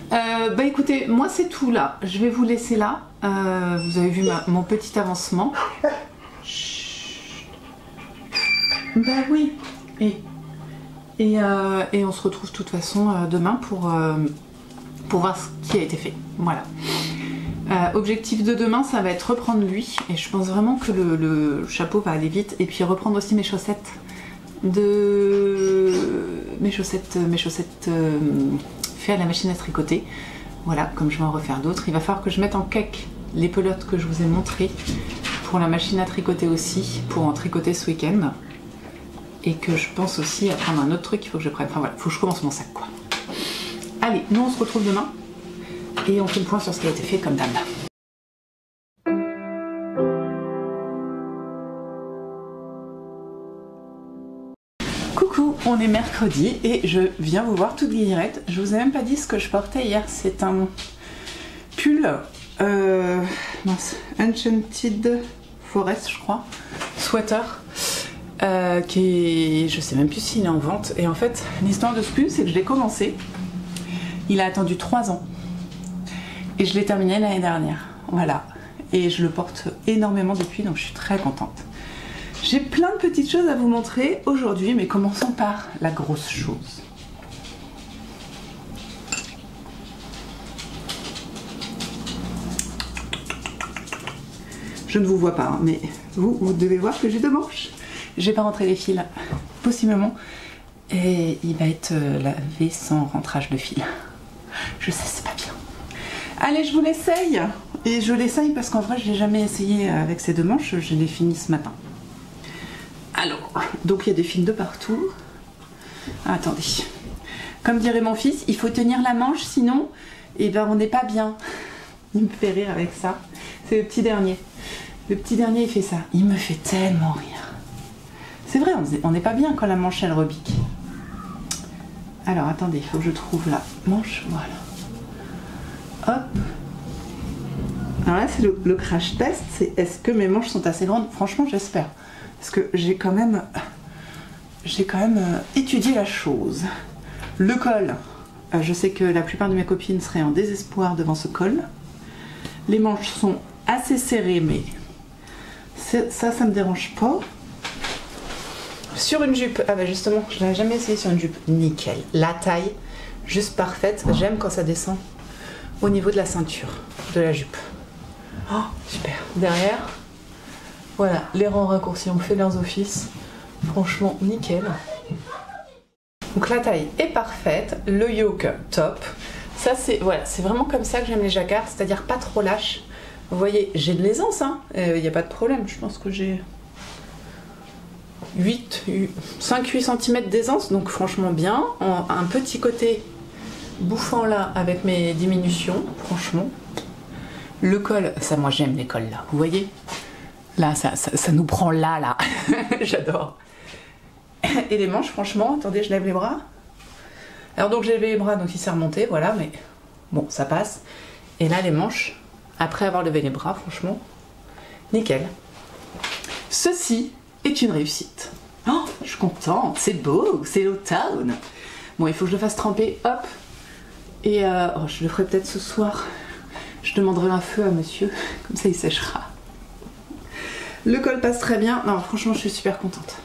Bah écoutez, moi c'est tout là. Je vais vous laisser là. Vous avez vu mon petit avancement. Chut. Bah oui. Et on se retrouve de toute façon demain pour voir ce qui a été fait. Voilà. Objectif de demain, ça va être reprendre lui et je pense vraiment que le chapeau va aller vite et puis reprendre aussi mes chaussettes fait à la machine à tricoter. Voilà, comme je vais en refaire d'autres. Il va falloir que je mette en cake les pelotes que je vous ai montrées pour la machine à tricoter aussi, pour en tricoter ce week-end. Et que je pense aussi à prendre un autre truc, il faut que je prenne. Enfin voilà, il faut que je commence mon sac quoi. Allez, nous on se retrouve demain. Et on fait le point sur ce qui a été fait comme d'hab. Coucou, on est mercredi et je viens vous voir toute guillerette. Je vous ai même pas dit ce que je portais hier. C'est un pull Enchanted Forest, je crois, sweater, qui est, je sais même plus s'il est en vente. Et en fait, l'histoire de ce pull, c'est que je l'ai commencé. Il a attendu 3 ans. Et je l'ai terminé l'année dernière, voilà. Et je le porte énormément depuis, donc je suis très contente. J'ai plein de petites choses à vous montrer aujourd'hui, mais commençons par la grosse chose. Je ne vous vois pas, hein, mais vous devez voir que j'ai 2 manches. J'ai pas rentré les fils, possiblement. Et il va être lavé sans rentrage de fil. Je sais, c'est pas bien. Allez, je vous l'essaye. Et je l'essaye parce qu'en vrai, je l'ai jamais essayé avec ces 2 manches. Je l'ai fini ce matin. Alors, donc il y a des fils de partout. Ah, attendez. Comme dirait mon fils, il faut tenir la manche, sinon, eh ben, on n'est pas bien. Il me fait rire avec ça. C'est le petit dernier. Le petit dernier, il fait ça. Il me fait tellement rire. C'est vrai, on n'est pas bien quand la manche, elle rebique. Alors, attendez, il faut que je trouve la manche. Voilà. Hop. Alors là c'est le crash test, c'est est-ce que mes manches sont assez grandes? Franchement j'espère. Parce que j'ai quand même étudié la chose. Le col, je sais que la plupart de mes copines seraient en désespoir devant ce col. Les manches sont assez serrées, mais ça me dérange pas. Sur une jupe, ah bah justement, je n'avais jamais essayé sur une jupe. Nickel. La taille, juste parfaite. J'aime quand ça descend au niveau de la ceinture de la jupe. Oh, super. Derrière, voilà, les rangs raccourcis ont fait leurs offices. Franchement, nickel. Donc la taille est parfaite, le yoke top. Ça c'est voilà, c'est vraiment comme ça que j'aime les jacquards, c'est-à-dire pas trop lâche. Vous voyez, j'ai de l'aisance, hein. Y a pas de problème. Je pense que j'ai 5-8 cm d'aisance, donc franchement bien. Un petit côté bouffant là avec mes diminutions, franchement. Le col, ça moi j'aime les cols là, vous voyez. Là, ça nous prend là. J'adore. Et les manches, franchement, attendez, je lève les bras. Alors donc j'ai levé les bras, donc il s'est remonté, voilà, mais bon, ça passe. Et là, les manches, après avoir levé les bras, franchement, nickel. Ceci est une réussite. Oh, je suis contente, c'est beau, c'est l'automne. Bon, il faut que je le fasse tremper, hop. Et oh, je le ferai peut-être ce soir. Je demanderai un feu à monsieur, comme ça il séchera. Le col passe très bien. Non, franchement, je suis super contente.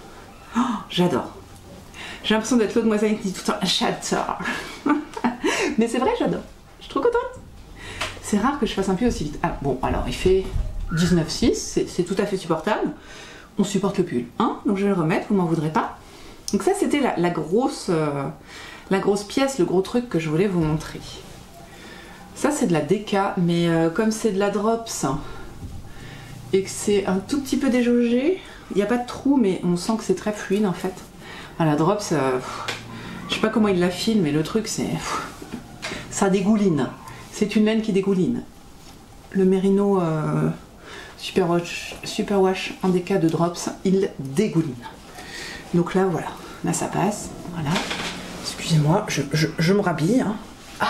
Oh, j'adore. J'ai l'impression d'être l'autre demoiselle qui dit tout le temps j'adore. Mais c'est vrai, j'adore. Je suis trop contente. C'est rare que je fasse un pull aussi vite. Ah, bon, alors il fait 19,6, c'est tout à fait supportable. On supporte le pull, hein, donc je vais le remettre, vous m'en voudrez pas. Donc ça, c'était la grosse pièce, le gros truc que je voulais vous montrer. Ça, c'est de la DK, mais comme c'est de la Drops et que c'est un tout petit peu déjaugé, il n'y a pas de trou, mais on sent que c'est très fluide en fait. Ah, la Drops, je sais pas comment il la file, mais le truc, c'est... ça dégouline. C'est une laine qui dégouline. Le Merino Superwash en DK de Drops, il dégouline. Donc là, voilà. Là, ça passe. Voilà. Excusez-moi, je me rhabille. Hein. Ah.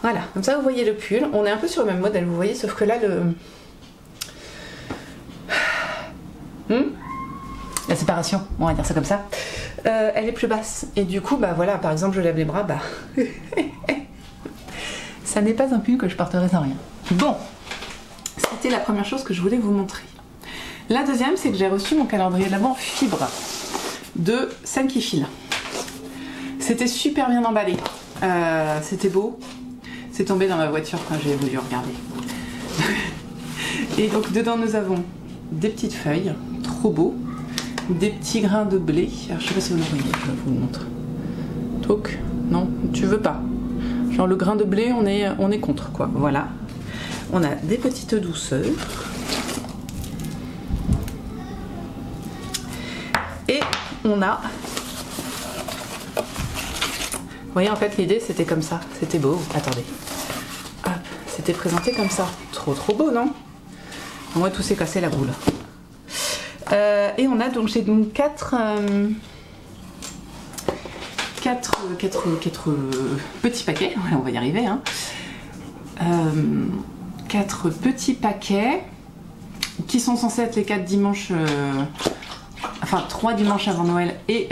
Voilà. Comme ça, vous voyez le pull. On est un peu sur le même modèle, vous voyez, sauf que là, la séparation, on va dire ça comme ça, elle est plus basse. Et du coup, bah voilà, par exemple, je lève les bras, bah... ça n'est pas un pull que je porterai sans rien. Bon, c'était la première chose que je voulais vous montrer. La deuxième, c'est que j'ai reçu mon calendrier de l'Avent fibre de Scène qui file. C'était super bien emballé. C'était beau. C'est tombé dans ma voiture quand j'ai voulu regarder. Et donc dedans nous avons des petites feuilles, trop beau, des petits grains de blé. Alors, je sais pas si vous le voyez, je vous le montre. Donc, non, tu veux pas. Genre le grain de blé, on est contre quoi. Voilà. On a des petites douceurs. Et on a... Vous voyez, en fait, l'idée, c'était comme ça. C'était beau. Attendez. Hop. C'était présenté comme ça. Trop, trop beau, non? Moi, tout s'est cassé la boule. Et on a donc, j'ai donc 4 petits paquets. Voilà, on va y arriver. Hein. 4 petits paquets qui sont censés être les 4 dimanches... enfin, 3 dimanches avant Noël et...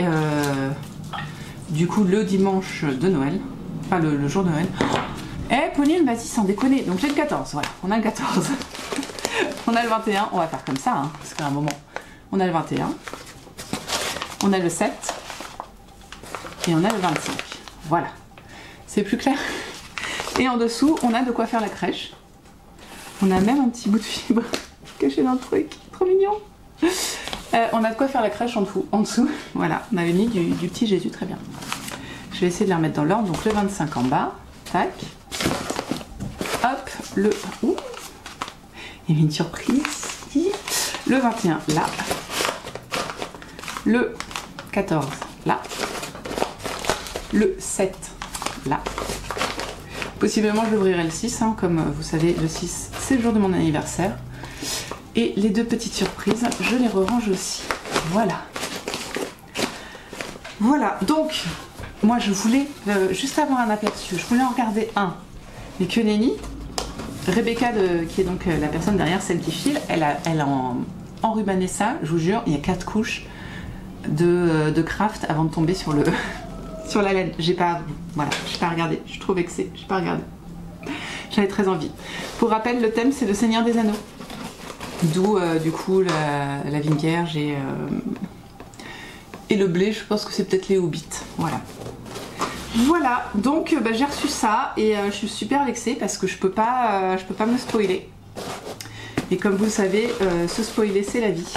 du coup, le dimanche de Noël, enfin le jour de Noël. Eh, Pauline, vas-y, sans déconner. Donc j'ai le 14, voilà, on a le 14. On a le 21, on va faire comme ça, hein, parce qu'à un moment, on a le 21. On a le 7. Et on a le 25. Voilà. C'est plus clair. Et en dessous, on a de quoi faire la crèche. On a même un petit bout de fibre caché dans le truc. Trop mignon. On a de quoi faire la crèche en dessous. Voilà, on avait mis du petit Jésus, très bien. Je vais essayer de les remettre dans l'ordre. Donc le 25 en bas, tac. Hop, le... Ouh, il y a une surprise ici. Le 21 là. Le 14 là. Le 7 là. Possiblement je l'ouvrirai le 6, hein, comme vous savez, le 6 c'est le jour de mon anniversaire. Et les 2 petites surprises, je les re-range aussi. Voilà. Voilà, donc, moi je voulais juste avoir un aperçu. Je voulais en regarder un. Mais que nenni, Rebecca, qui est donc la personne derrière, celle qui file, elle a enrubanné ça, je vous jure, il y a 4 couches de craft avant de tomber sur sur la laine. J'ai pas regardé, je suis trop vexée, j'ai pas regardé. J'avais très envie. Pour rappel, le thème c'est le Seigneur des Anneaux. D'où du coup la vigne vierge et le blé, je pense que c'est peut-être les hobbits. Voilà. Voilà, donc bah, j'ai reçu ça et je suis super vexée parce que je peux pas me spoiler. Et comme vous le savez, se spoiler c'est la vie.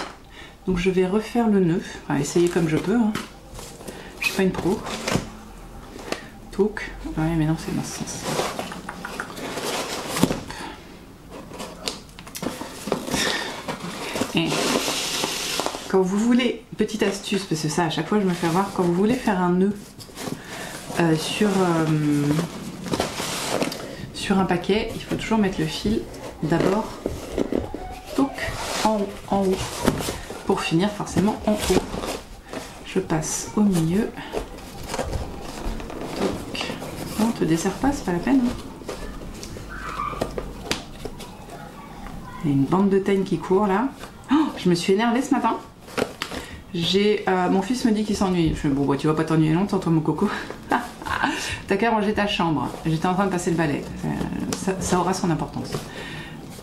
Donc je vais refaire le nœud, enfin essayer comme je peux. Hein. Je suis pas une pro. Touk. Ouais mais non c'est dans ce sens. Et quand vous voulez, petite astuce, parce que ça à chaque fois je me fais voir, quand vous voulez faire un nœud sur un paquet, il faut toujours mettre le fil d'abord en haut pour finir forcément en haut. Je passe au milieu. Toc. Non, te desserre pas, c'est pas la peine. Il y a une bande de teigne qui court là. Oh, je me suis énervée ce matin. Mon fils me dit qu'il s'ennuie. Je fais bon, bah, tu vas pas t'ennuyer longtemps, toi, mon coco. T'as qu'à ranger ta chambre. J'étais en train de passer le balai. Ça aura son importance.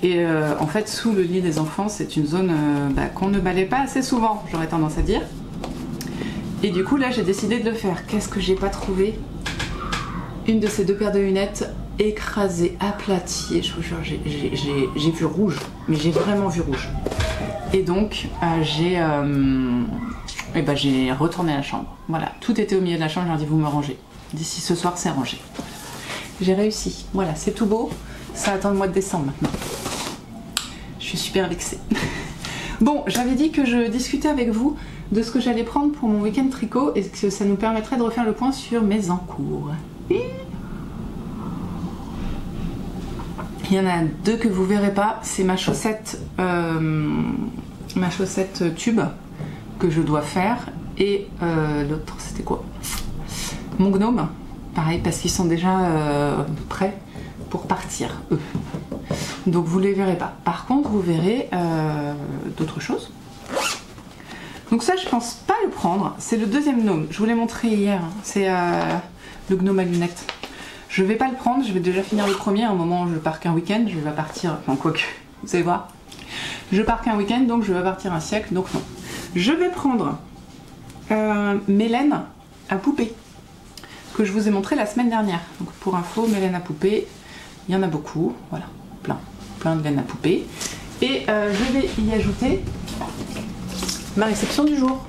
Et en fait, sous le lit des enfants, c'est une zone qu'on ne balaye pas assez souvent, j'aurais tendance à dire. Et du coup, là, j'ai décidé de le faire. Qu'est-ce que j'ai pas trouvé? Une de ces deux paires de lunettes écrasée, aplatie. Et je vous jure, j'ai vu rouge. Mais j'ai vraiment vu rouge. Et donc, j'ai retourné la chambre. Voilà, tout était au milieu de la chambre. Je leur ai dit, vous me rangez. D'ici ce soir, c'est rangé. J'ai réussi. Voilà, c'est tout beau. Ça attend le mois de décembre maintenant. Je suis super vexée. Bon, j'avais dit que je discutais avec vous de ce que j'allais prendre pour mon week-end tricot et que ça nous permettrait de refaire le point sur mes encours. Il y en a deux que vous verrez pas. C'est ma chaussette tube que je dois faire et l'autre c'était quoi? Mon gnome. Pareil parce qu'ils sont déjà prêts pour partir eux. Donc vous les verrez pas. Par contre vous verrez d'autres choses. Donc ça je pense pas le prendre. C'est le deuxième gnome. Je vous l'ai montré hier. C'est le gnome à lunettes. Je vais pas le prendre. Je vais déjà finir le premier. À un moment où je pars qu'un week-end. Je vais partir. Enfin quoique. Vous allez voir. Je pars qu'un week-end donc je vais partir un siècle. Donc non. Je vais prendre mes laines à poupée que je vous ai montré la semaine dernière. Donc pour info, mes laines à poupée. Il y en a beaucoup. Voilà. Plein de laine à poupée. Et je vais y ajouter ma réception du jour.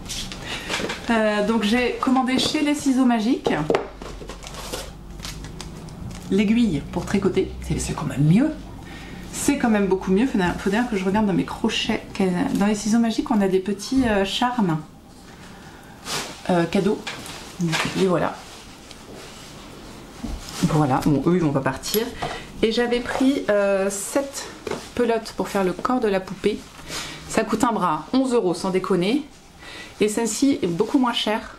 Donc j'ai commandé chez les ciseaux magiques l'aiguille pour tricoter. C'est quand même mieux. C'est quand même beaucoup mieux. Faut dire que je regarde dans mes crochets. Dans les ciseaux magiques, on a des petits charmes cadeaux. Et voilà. Voilà. Bon, eux, ils vont pas partir. Et j'avais pris 7 pelotes pour faire le corps de la poupée. Ça coûte un bras, 11 € sans déconner. Et celle-ci est beaucoup moins chère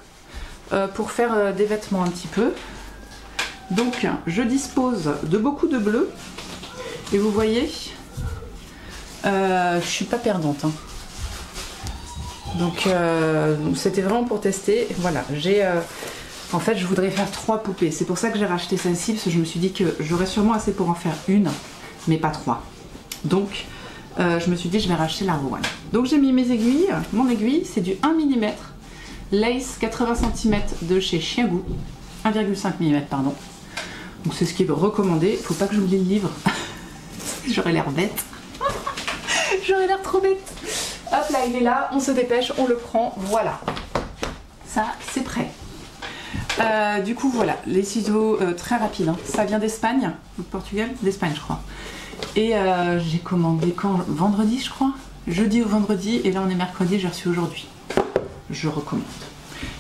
pour faire des vêtements un petit peu. Donc je dispose de beaucoup de bleu. Et vous voyez, je suis pas perdante. Hein. Donc c'était vraiment pour tester. Voilà, en fait, je voudrais faire 3 poupées. C'est pour ça que j'ai racheté celle-ci, parce que je me suis dit que j'aurais sûrement assez pour en faire une, mais pas 3. Donc, je me suis dit, je vais racheter la Rowan. Donc, j'ai mis mes aiguilles. Mon aiguille, c'est du 1 mm. Lace 80 cm de chez Chiagou. 1,5 mm, pardon. Donc, c'est ce qui est recommandé. Il faut pas que j'oublie le livre. J'aurais l'air bête. J'aurais l'air trop bête. Hop là, il est là. On se dépêche, on le prend. Voilà. Ça, c'est prêt. Du coup voilà, les ciseaux très rapides, hein. Ça vient d'Espagne, ou de Portugal, d'Espagne je crois. Et j'ai commandé quand? Vendredi je crois, jeudi ou vendredi, et là on est mercredi, j'ai reçu aujourd'hui. Je recommande.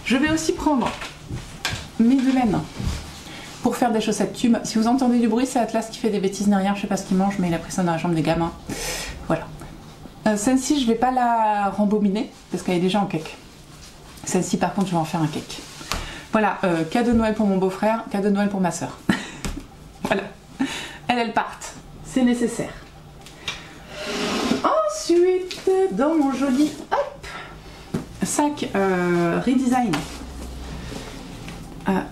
Je vais aussi prendre mes deux laines pour faire des chaussettes tubes. Si vous entendez du bruit, c'est Atlas qui fait des bêtises derrière, je sais pas ce qu'il mange, mais il a pris ça dans la chambre des gamins. Voilà. Celle-ci je vais pas la rembobiner, parce qu'elle est déjà en cake. Celle-ci par contre je vais en faire un cake. Voilà, cadeau de Noël pour mon beau-frère, cadeau de Noël pour ma soeur. Voilà, elles partent, c'est nécessaire. Ensuite, dans mon joli sac redesign,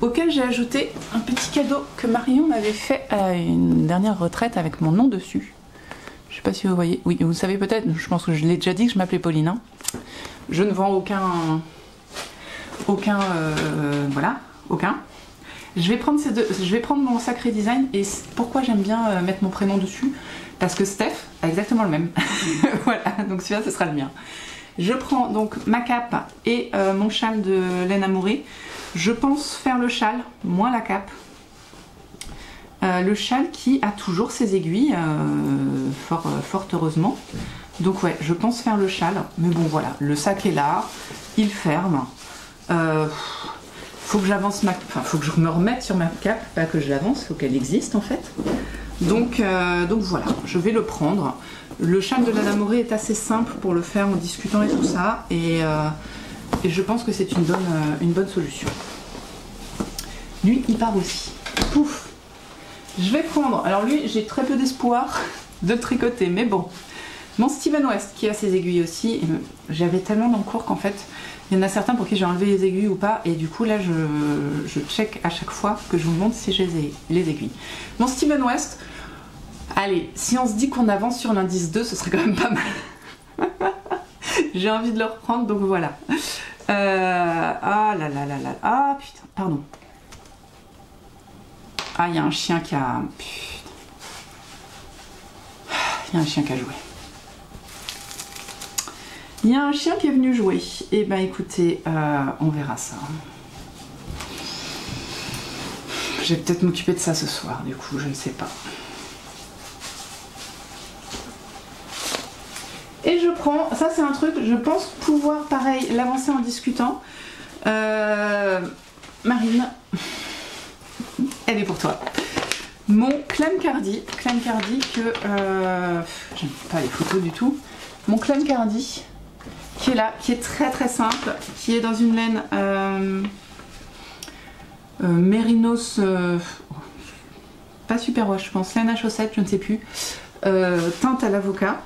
auquel j'ai ajouté un petit cadeau que Marion m'avait fait à une dernière retraite avec mon nom dessus. Je sais pas si vous voyez, oui, vous savez peut-être, je pense que je l'ai déjà dit que je m'appelais Pauline. Hein. Je ne vends aucun, aucun. Je vais prendre ces deux, je vais prendre mon sacré design. Et pourquoi j'aime bien mettre mon prénom dessus? Parce que Steph a exactement le même. Voilà, donc celui-là ce sera le mien. Je prends donc ma cape et mon châle de laine amourée. Je pense faire le châle, moins la cape. Le châle qui a toujours ses aiguilles, fort heureusement. Donc ouais, je pense faire le châle. Mais bon voilà, le sac est là, il ferme. Faut que j'avance faut que je me remette sur ma cape, pas que je l'avance, faut qu'elle existe en fait. Donc voilà, je vais le prendre. Le châle de laine amourée est assez simple pour le faire en discutant et tout ça, et je pense que c'est une bonne solution. Lui, il part aussi. Pouf. Je vais prendre. Alors lui, j'ai très peu d'espoir de tricoter, mais bon, Mon Steven West qui a ses aiguilles aussi. J'avais tellement d'encours qu'en fait, il y en a certains pour qui j'ai enlevé les aiguilles ou pas. Et du coup, là, je check à chaque fois que je vous montre si j'ai les aiguilles. Mon Steven West, allez, si on se dit qu'on avance sur l'indice 2, ce serait quand même pas mal. J'ai envie de le reprendre, donc voilà. Ah là là là là. Ah putain, pardon. Ah, il y a un chien qui a... Putain. Il y a un chien qui a joué. Il y a un chien qui est venu jouer. Et ben écoutez, on verra ça. Je vais peut-être m'occuper de ça ce soir, du coup, je ne sais pas. Et je prends, ça c'est un truc, je pense pouvoir pareil l'avancer en discutant. Marine, elle est pour toi. Mon Clancardy que j'aime pas les photos du tout. Mon Clancardy qui est là, qui est très très simple, qui est dans une laine Mérinos, pas super wash je pense, laine à chaussettes, je ne sais plus, teinte à l'avocat.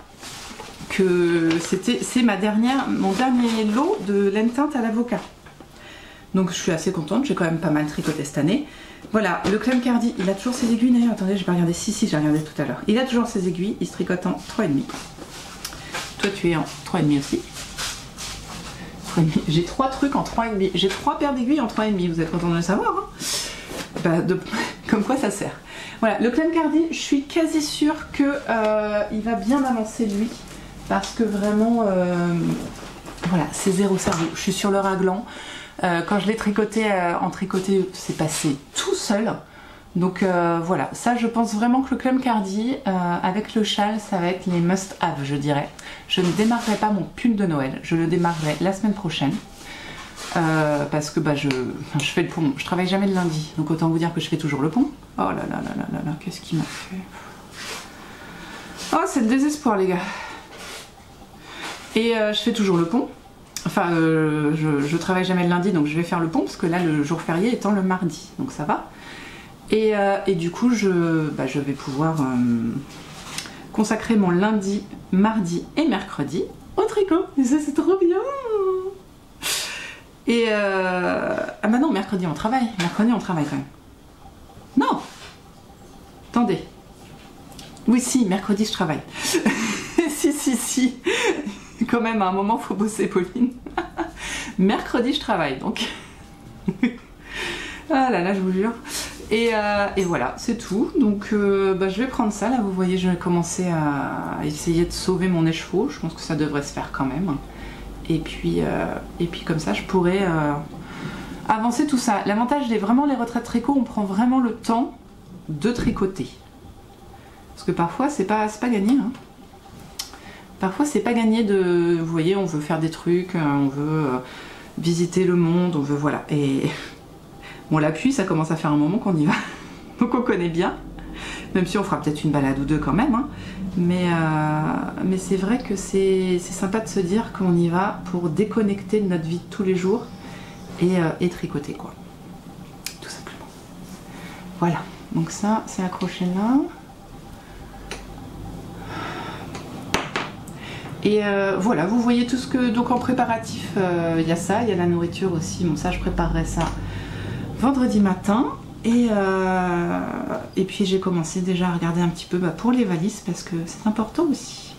Que c'est mon dernier lot de laine teinte à l'avocat. Donc je suis assez contente, j'ai quand même pas mal tricoté cette année. Voilà, le Clancardy, il a toujours ses aiguilles d'ailleurs. Attendez, j'ai pas regardé. Si, j'ai regardé tout à l'heure. Il a toujours ses aiguilles, il se tricote en 3,5. Toi, tu es en 3,5 aussi. J'ai 3 trucs en 3,5. J'ai 3 paires d'aiguilles en 3,5. Vous êtes content de le savoir, hein? Bah, comme quoi ça sert. Voilà, le Clancardy, je suis quasi sûre que il va bien avancer lui. Parce que vraiment, voilà, c'est zéro cerveau. Je suis sur le raglan. Quand je l'ai tricoté en tricoté, c'est passé tout seul. Donc voilà, ça je pense vraiment que le Clancardy, avec le châle, ça va être les must-have, je dirais. Je ne démarrerai pas mon pull de Noël, je le démarrerai la semaine prochaine. Parce que bah, je fais le pont, je travaille jamais le lundi. Donc autant vous dire que je fais toujours le pont. Oh là là là là là là, qu'est-ce qu'il m'a fait? Oh, c'est le désespoir les gars. Et je fais toujours le pont. Enfin, je travaille jamais le lundi, donc je vais faire le pont, parce que là, le jour férié étant le mardi, donc ça va. Et du coup, je vais pouvoir consacrer mon lundi, mardi et mercredi au tricot. Et ça, c'est trop bien. Et ah bah non, mercredi, on travaille. Mercredi, on travaille quand même. Non. Attendez. Oui, si, mercredi, je travaille. Si. Quand même, à un moment, faut bosser, Pauline. Mercredi, je travaille, donc. Ah là là, je vous jure. Et voilà, c'est tout. Donc, je vais prendre ça. Là, vous voyez, je vais commencer à essayer de sauver mon écheveau. Je pense que ça devrait se faire quand même. Et puis comme ça, je pourrais avancer tout ça. L'avantage, vraiment les retraites tricot, on prend vraiment le temps de tricoter. Parce que parfois, c'est pas gagné, hein. Parfois c'est pas gagné de... Vous voyez, on veut faire des trucs, on veut visiter le monde, on veut... Voilà. Et bon, l'appui, ça commence à faire un moment qu'on y va. Donc on connaît bien. Même si on fera peut-être une balade ou deux quand même. Hein. Mais c'est vrai que c'est sympa de se dire qu'on y va pour déconnecter de notre vie de tous les jours et tricoter, quoi. Tout simplement. Voilà. Donc ça, c'est accroché là. Et voilà, vous voyez tout ce que... Donc en préparatif, il y a ça, il y a la nourriture aussi. Bon, ça, je préparerai ça vendredi matin. Et puis j'ai commencé déjà à regarder un petit peu pour les valises, parce que c'est important aussi.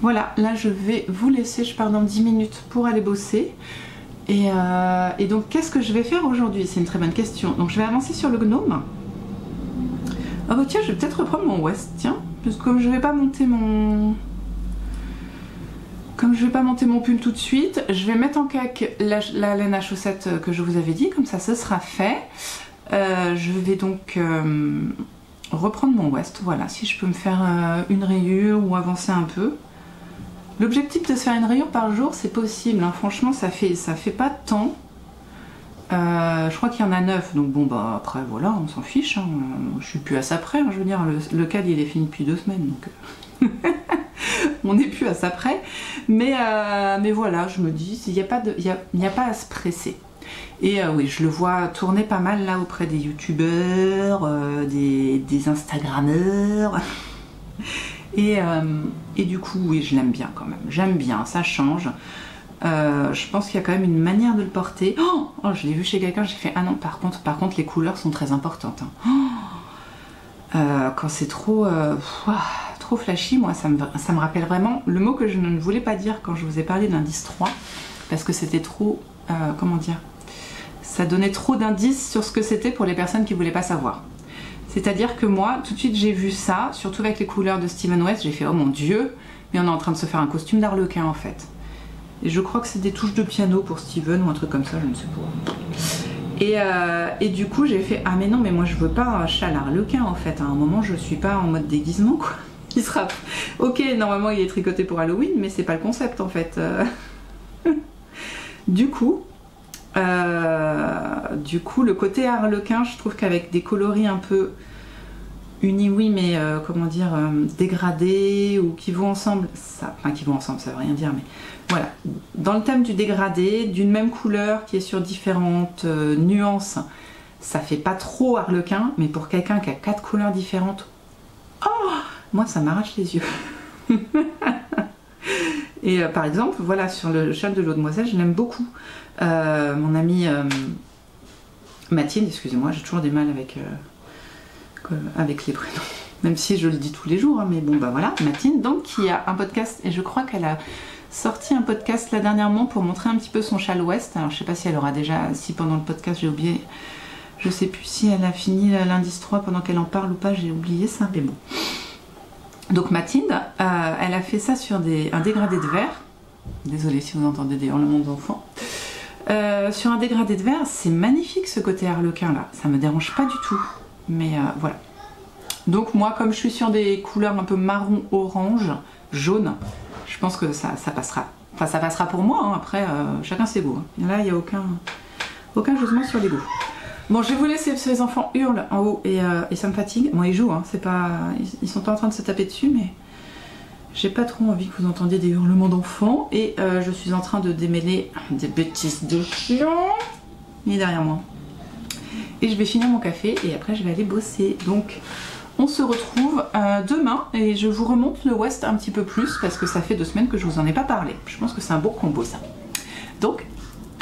Voilà, là je vais vous laisser, je pars dans 10 minutes pour aller bosser. Et donc qu'est-ce que je vais faire aujourd'hui? C'est une très bonne question. Donc je vais avancer sur le gnome. Ah bah tiens, je vais peut-être reprendre mon West, tiens. Parce que comme je vais pas monter mon... Comme je vais pas monter mon pull tout de suite, je vais mettre en cac la laine à chaussettes que je vous avais dit, comme ça ce sera fait. Je vais donc reprendre mon West, voilà, si je peux me faire une rayure ou avancer un peu. L'objectif de se faire une rayure par jour, c'est possible, hein. Franchement ça fait pas tant. Je crois qu'il y en a 9, donc bon bah après voilà, on s'en fiche, hein. Je suis plus à ça près, hein. Je veux dire, le CAD il est fini depuis 2 semaines, donc... on n'est plus à ça près, mais voilà, je me dis, il n'y a pas à se presser. Et oui, je le vois tourner pas mal là auprès des youtubeurs, des instagrammeurs, Et du coup, oui, je l'aime bien quand même. J'aime bien, ça change. Je pense qu'il y a quand même une manière de le porter. Oh, je l'ai vu chez quelqu'un, j'ai fait ah non, par contre, les couleurs sont très importantes. Quand c'est trop flashy, moi, ça me rappelle vraiment le mot que je ne voulais pas dire quand je vous ai parlé de l'indice 3, parce que c'était trop, comment dire, ça donnait trop d'indices sur ce que c'était pour les personnes qui voulaient pas savoir. C'est-à-dire que moi, tout de suite, j'ai vu ça, surtout avec les couleurs de Steven West, j'ai fait oh mon Dieu, mais on est en train de se faire un costume d'Arlequin en fait. Et je crois que c'est des touches de piano pour Steven ou un truc comme ça, je ne sais pas. Et du coup j'ai fait ah mais non, mais moi je veux pas un châle Arlequin en fait, à un moment je suis pas en mode déguisement quoi. Il sera ok, normalement il est tricoté pour Halloween, mais c'est pas le concept en fait. Du coup le côté Arlequin, je trouve qu'avec des coloris un peu unis, oui, mais comment dire, dégradés ou qui vont ensemble, enfin qui vont ensemble, ça veut rien dire, mais voilà, dans le thème du dégradé, d'une même couleur qui est sur différentes nuances, ça fait pas trop Arlequin, mais pour quelqu'un qui a 4 couleurs différentes, oh, moi ça m'arrache les yeux. Et par exemple, voilà, sur le châle de l'eau de Moselle, je l'aime beaucoup. Mon amie Mathilde, excusez-moi, j'ai toujours des mal avec les prénoms, même si je le dis tous les jours, hein, mais bon bah voilà, Mathilde, donc qui a un podcast, et je crois qu'elle a sorti un podcast là dernièrement pour montrer un petit peu son châle ouest. Alors je sais pas si elle aura déjà, si pendant le podcast j'ai oublié, je sais plus si elle a fini l'indice 3 pendant qu'elle en parle ou pas, j'ai oublié ça, mais bon. Donc Mathilde, elle a fait ça sur un dégradé de verre, désolée si vous entendez des hurlements d'enfants, sur un dégradé de verre, c'est magnifique ce côté Arlequin là, ça me dérange pas du tout, mais voilà. Donc moi, comme je suis sur des couleurs un peu marron, orange, jaune, je pense que ça passera. Enfin, ça passera pour moi, hein. Après, chacun ses goûts. Hein. Là, il n'y a aucun jugement sur les goûts. Bon, je vais vous laisser parce que les enfants hurlent en haut et ça me fatigue. Bon, ils jouent, hein. C'est pas... Ils sont pas en train de se taper dessus, mais j'ai pas trop envie que vous entendiez des hurlements d'enfants. Et je suis en train de démêler des bêtises de chien. Il est derrière moi. Et je vais finir mon café et après, je vais aller bosser. Donc... on se retrouve demain et je vous remonte le West un petit peu plus parce que ça fait 2 semaines que je vous en ai pas parlé. Je pense que c'est un beau combo ça. Donc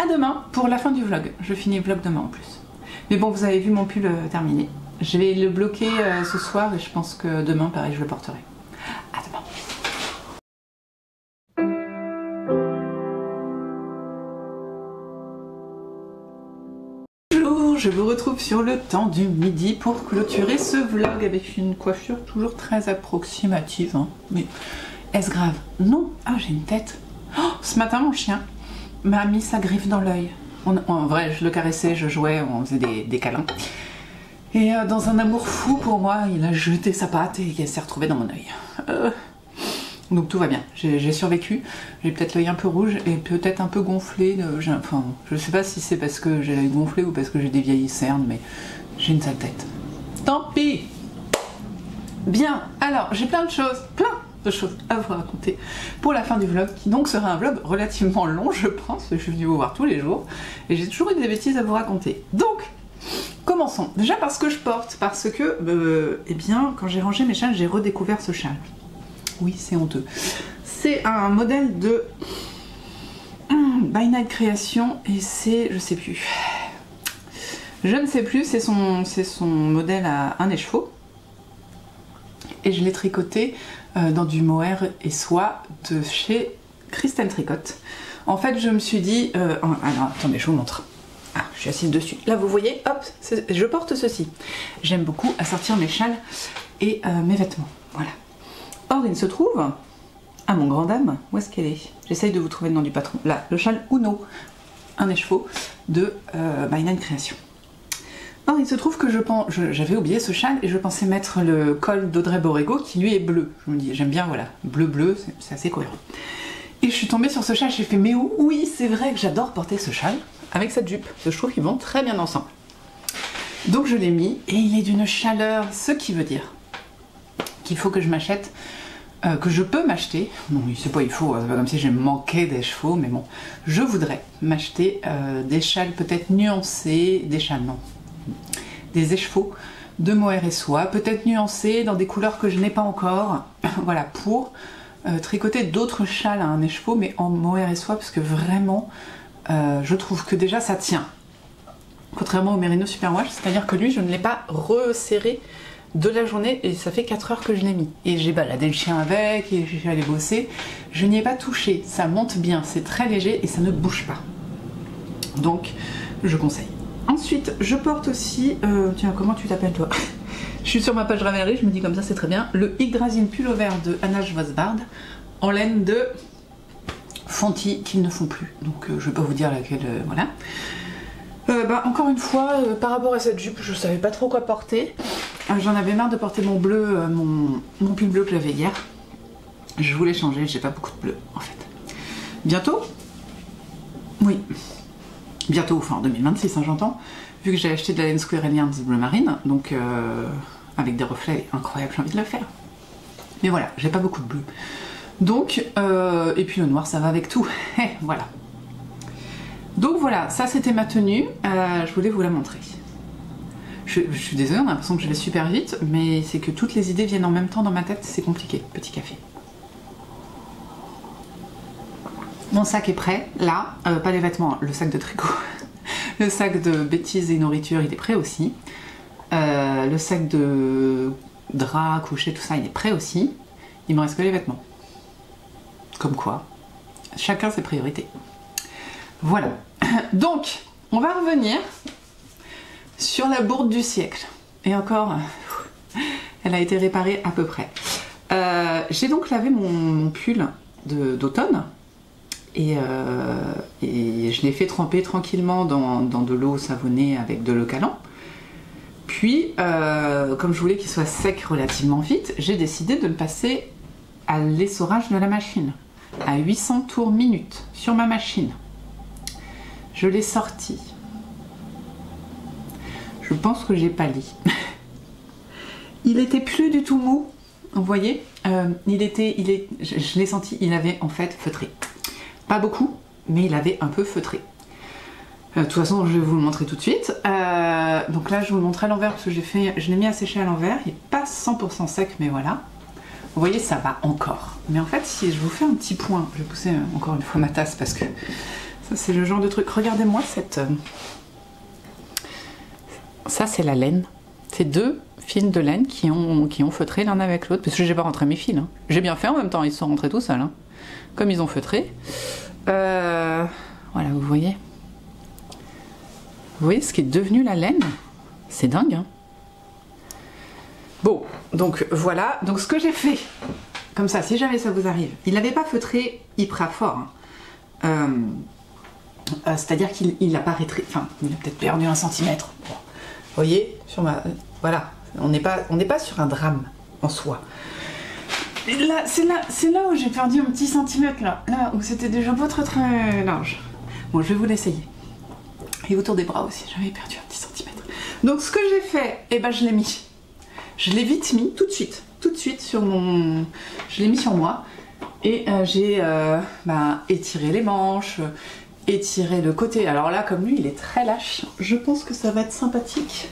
à demain pour la fin du vlog. Je finis le vlog demain en plus. Mais bon, vous avez vu mon pull terminé. Je vais le bloquer ce soir et je pense que demain pareil je le porterai. À demain. Je vous retrouve sur le temps du midi pour clôturer ce vlog avec une coiffure toujours très approximative. Hein. Mais est-ce grave? Non. Ah, j'ai une tête. Oh, ce matin, mon chien m'a mis sa griffe dans l'œil. En vrai, je le caressais, je jouais, on faisait des câlins. Et dans un amour fou pour moi, il a jeté sa patte et elle s'est retrouvée dans mon œil. Donc tout va bien, j'ai survécu, j'ai peut-être l'œil un peu rouge et peut-être un peu gonflé, enfin je sais pas si c'est parce que j'ai l'œil gonflé ou parce que j'ai des vieilles cernes, mais j'ai une sale tête. Tant pis. Bien, alors j'ai plein de choses à vous raconter pour la fin du vlog, qui donc sera un vlog relativement long je pense, je suis venue vous voir tous les jours et j'ai toujours eu des bêtises à vous raconter. Donc, commençons. Déjà parce que je porte, parce que, eh bien, quand j'ai rangé mes châles, j'ai redécouvert ce châle. Oui, c'est honteux. C'est un modèle de By Night Création et c'est, je sais plus. Je ne sais plus, c'est son modèle à un écheveau. Et je l'ai tricoté dans du mohair et soie de chez Kristen Tricotte. En fait, je me suis dit... alors, attendez, je vous montre. Ah, je suis assise dessus. Là, vous voyez, hop, je porte ceci. J'aime beaucoup assortir mes châles et mes vêtements. Voilà. Or, il se trouve, à mon grand dame, où est-ce qu'elle est? J'essaye de vous trouver le nom du patron. Là, le châle Uno, un écheveau de By Night Création. Or, il se trouve que j'avais oublié ce châle et je pensais mettre le col d'Audrey Borrego qui lui est bleu. Je me dis, j'aime bien, voilà, bleu, c'est assez cohérent. Et je suis tombée sur ce châle, j'ai fait, mais oui, c'est vrai que j'adore porter ce châle avec cette jupe. Je trouve qu'ils vont très bien ensemble. Donc je l'ai mis et il est d'une chaleur, ce qui veut dire qu'il faut que je m'achète, que je peux m'acheter, non c'est pas il faut, c'est pas comme si je manquais d'écheveaux, mais bon, je voudrais m'acheter des châles peut-être nuancés, des châles non, des écheveaux de mohair et soie, peut-être nuancé dans des couleurs que je n'ai pas encore, voilà, pour tricoter d'autres châles à un écheveau, mais en mohair et soie, parce que vraiment, je trouve que déjà ça tient. Contrairement au Merino Superwash, c'est-à-dire que lui, je ne l'ai pas resserré de la journée et ça fait 4 heures que je l'ai mis. Et j'ai baladé le chien avec et je suis allée bosser. Je n'y ai pas touché, ça monte bien, c'est très léger et ça ne bouge pas. Donc, je conseille. Ensuite, je porte aussi, tiens, comment tu t'appelles toi? Je suis sur ma page Ravelry, je me dis comme ça, c'est très bien. Le Yggdrasil Pullover de Anna Schwarzbard en laine de Fonty qu'ils ne font plus. Donc, je vais pas vous dire laquelle, voilà. Encore une fois, par rapport à cette jupe, je savais pas trop quoi porter. J'en avais marre de porter mon bleu, mon pull bleu que j'avais hier. Je voulais changer, j'ai pas beaucoup de bleu en fait. Bientôt? Oui. Bientôt, enfin en 2026, hein, j'entends. Vu que j'ai acheté de la laine Square Alliance bleu marine, donc avec des reflets incroyables, j'ai envie de le faire. Mais voilà, j'ai pas beaucoup de bleu. Donc, et puis le noir ça va avec tout. Voilà. Donc voilà, ça c'était ma tenue, je voulais vous la montrer. Je suis désolée, on a l'impression que je vais super vite, mais c'est que toutes les idées viennent en même temps dans ma tête, c'est compliqué. Petit café. Mon sac est prêt, là, pas les vêtements, le sac de tricot. Le sac de bêtises et nourriture, il est prêt aussi. Le sac de drap, coucher, tout ça, il est prêt aussi. Il me reste que les vêtements. Comme quoi, chacun ses priorités. Voilà. Donc, on va revenir sur la bourde du siècle. Et encore, elle a été réparée à peu près. J'ai donc lavé mon pull d'automne et je l'ai fait tremper tranquillement dans de l'eau savonnée avec de l'eau calant. Puis, comme je voulais qu'il soit sec relativement vite, j'ai décidé de le passer à l'essorage de la machine, à 800 tours minute sur ma machine. Je l'ai sorti. Je pense que j'ai pâli. Il était plus du tout mou. Vous voyez, je l'ai senti, il avait en fait feutré. Pas beaucoup, mais il avait un peu feutré. De toute façon, je vais vous le montrer tout de suite. Donc là, je vous le montre à l'envers parce que je l'ai mis à sécher à l'envers. Il n'est pas 100% sec, mais voilà. Vous voyez, ça va encore. Mais en fait, si je vous fais un petit point, je vais pousser encore une fois ma tasse parce que ça, c'est le genre de truc. Regardez-moi cette... Ça, c'est la laine. C'est deux fils de laine qui ont feutré l'un avec l'autre. Parce que j'ai pas rentré mes fils. Hein. J'ai bien fait en même temps, ils se sont rentrés tout seuls. Hein. Comme ils ont feutré. Voilà, vous voyez. Vous voyez ce qui est devenu la laine? C'est dingue. Hein. Bon, donc voilà. Donc ce que j'ai fait, comme ça, si jamais ça vous arrive, il n'avait pas feutré hyper fort. Hein. C'est-à-dire qu'il n'a pas rétréci, enfin, il a peut-être perdu 1 centimètre. Bon. Vous voyez, sur ma... voilà, on n'est pas sur un drame en soi. Et là, c'est là où j'ai perdu un petit centimètre, là où c'était déjà pas très très large. Bon, je vais vous l'essayer. Et autour des bras aussi, j'avais perdu un petit centimètre. Donc ce que j'ai fait, eh ben je l'ai mis. Je l'ai vite mis, tout de suite sur mon... Je l'ai mis sur moi. Et j'ai étiré les manches, étirer le côté. Alors là, comme lui, il est très lâche, je pense que ça va être sympathique.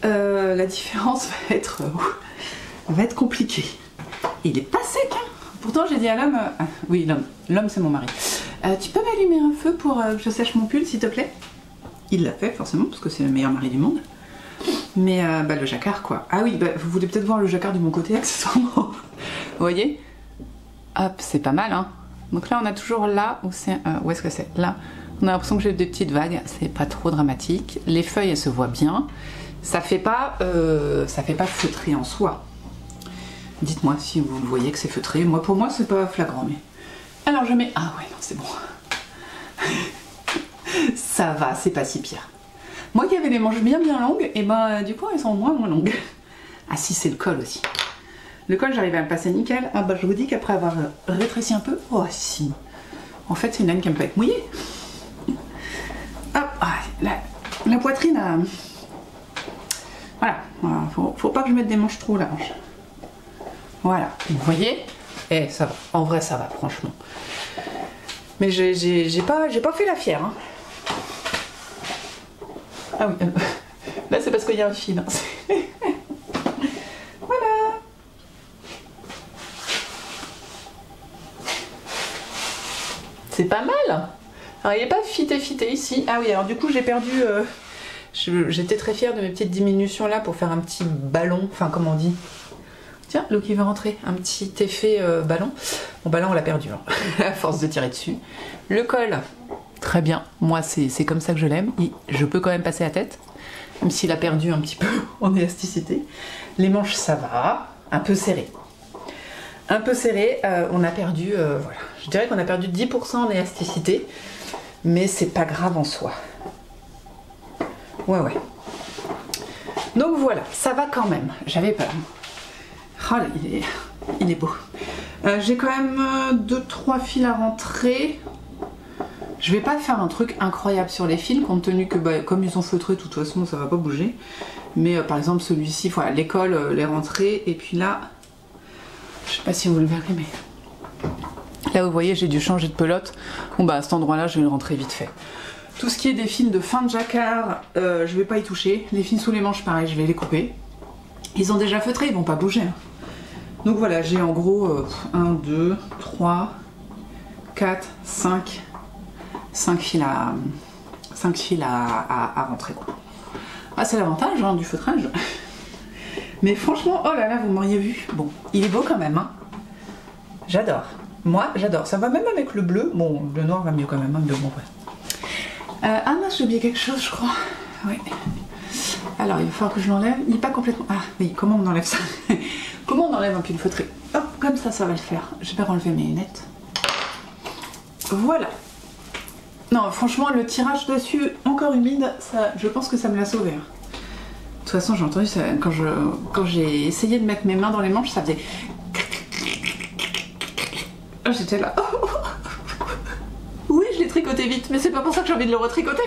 La différence va être compliquée. Il est pas sec, hein. Pourtant, j'ai dit à l'homme... oui, l'homme, c'est mon mari. Tu peux m'allumer un feu pour que je sèche mon pull, s'il te plaît? Il l'a fait, forcément, parce que c'est le meilleur mari du monde. Mais le jacquard, quoi. Ah oui, vous voulez peut-être voir le jacquard de mon côté, accessoirement. Vous voyez? Hop, c'est pas mal, hein. Donc là, on a toujours là, où est-ce que c'est? Là, on a l'impression que j'ai des petites vagues, c'est pas trop dramatique. Les feuilles, elles se voient bien. Ça fait pas feutré en soi. Dites-moi si vous voyez que c'est feutré. Moi, pour moi, c'est pas flagrant, mais... Alors, je mets... Ah ouais, non, c'est bon. Ça va, c'est pas si pire. Moi qui avais les manches bien longues, et du coup, elles sont moins longues. Ah si, c'est le col aussi. Le col, j'arrive à le passer nickel. Ah je vous dis qu'après avoir rétréci un peu, oh si. En fait, c'est une laine qui aime pas être mouillée. Hop, la poitrine, voilà. Faut pas que je mette des manches trop larges. Voilà, vous voyez? Eh, ça va. En vrai, ça va, franchement. Mais j'ai pas fait la fière. Hein. Ah oui, là c'est parce qu'il y a un fil. Hein. C'est pas mal. Alors il est pas fité ici. Ah oui, alors du coup j'ai perdu... J'étais très fière de mes petites diminutions là pour faire un petit ballon. Enfin, comment on dit? Tiens, l'eau qui va rentrer. Un petit effet ballon. Bon bah là on l'a perdu, hein, à force de tirer dessus. Le col, très bien. Moi c'est comme ça que je l'aime. Je peux quand même passer la tête. Même s'il a perdu un petit peu en élasticité. Les manches ça va. Un peu serré. Un peu serré, on a perdu, voilà, je dirais qu'on a perdu 10% en élasticité, mais c'est pas grave en soi. Ouais. Donc voilà, ça va quand même, j'avais peur. Oh là, il est beau. J'ai quand même 2-3 fils à rentrer. Je vais pas faire un truc incroyable sur les fils, compte tenu que bah, comme ils ont feutré, de toute façon ça va pas bouger. Mais par exemple celui-ci, voilà, l'école, les rentrées, et puis là... Je sais pas si vous le verrez, mais là vous voyez j'ai dû changer de pelote. Bon bah à cet endroit là je vais le rentrer vite fait. Tout ce qui est des fils de fin de jacquard, je vais pas y toucher. Les fils sous les manches pareil, je vais les couper. Ils ont déjà feutré, ils vont pas bouger. Donc voilà, j'ai en gros 1, 2, 3, 4, 5 fils à rentrer. Ah c'est l'avantage hein, du feutrage. Mais franchement, oh là là, vous m'auriez vu. Bon, il est beau quand même, hein. J'adore. Moi, j'adore. Ça va même avec le bleu. Bon, le noir va mieux quand même, hein, mais bon, ouais. Ah mince, j'ai oublié quelque chose, je crois. Oui. Alors, il va falloir que je l'enlève. Il n'est pas complètement... Ah, oui, comment on enlève ça? Comment on enlève un pull feutré? Hop, comme ça va le faire. Je vais enlever mes lunettes. Voilà. Non, franchement, le tirage dessus, encore humide, ça, je pense que ça me l'a sauvé. De toute façon, j'ai entendu ça quand j'ai essayé de mettre mes mains dans les manches, ça faisait... J'étais là... Oui, je l'ai tricoté vite, mais c'est pas pour ça que j'ai envie de le retricoter.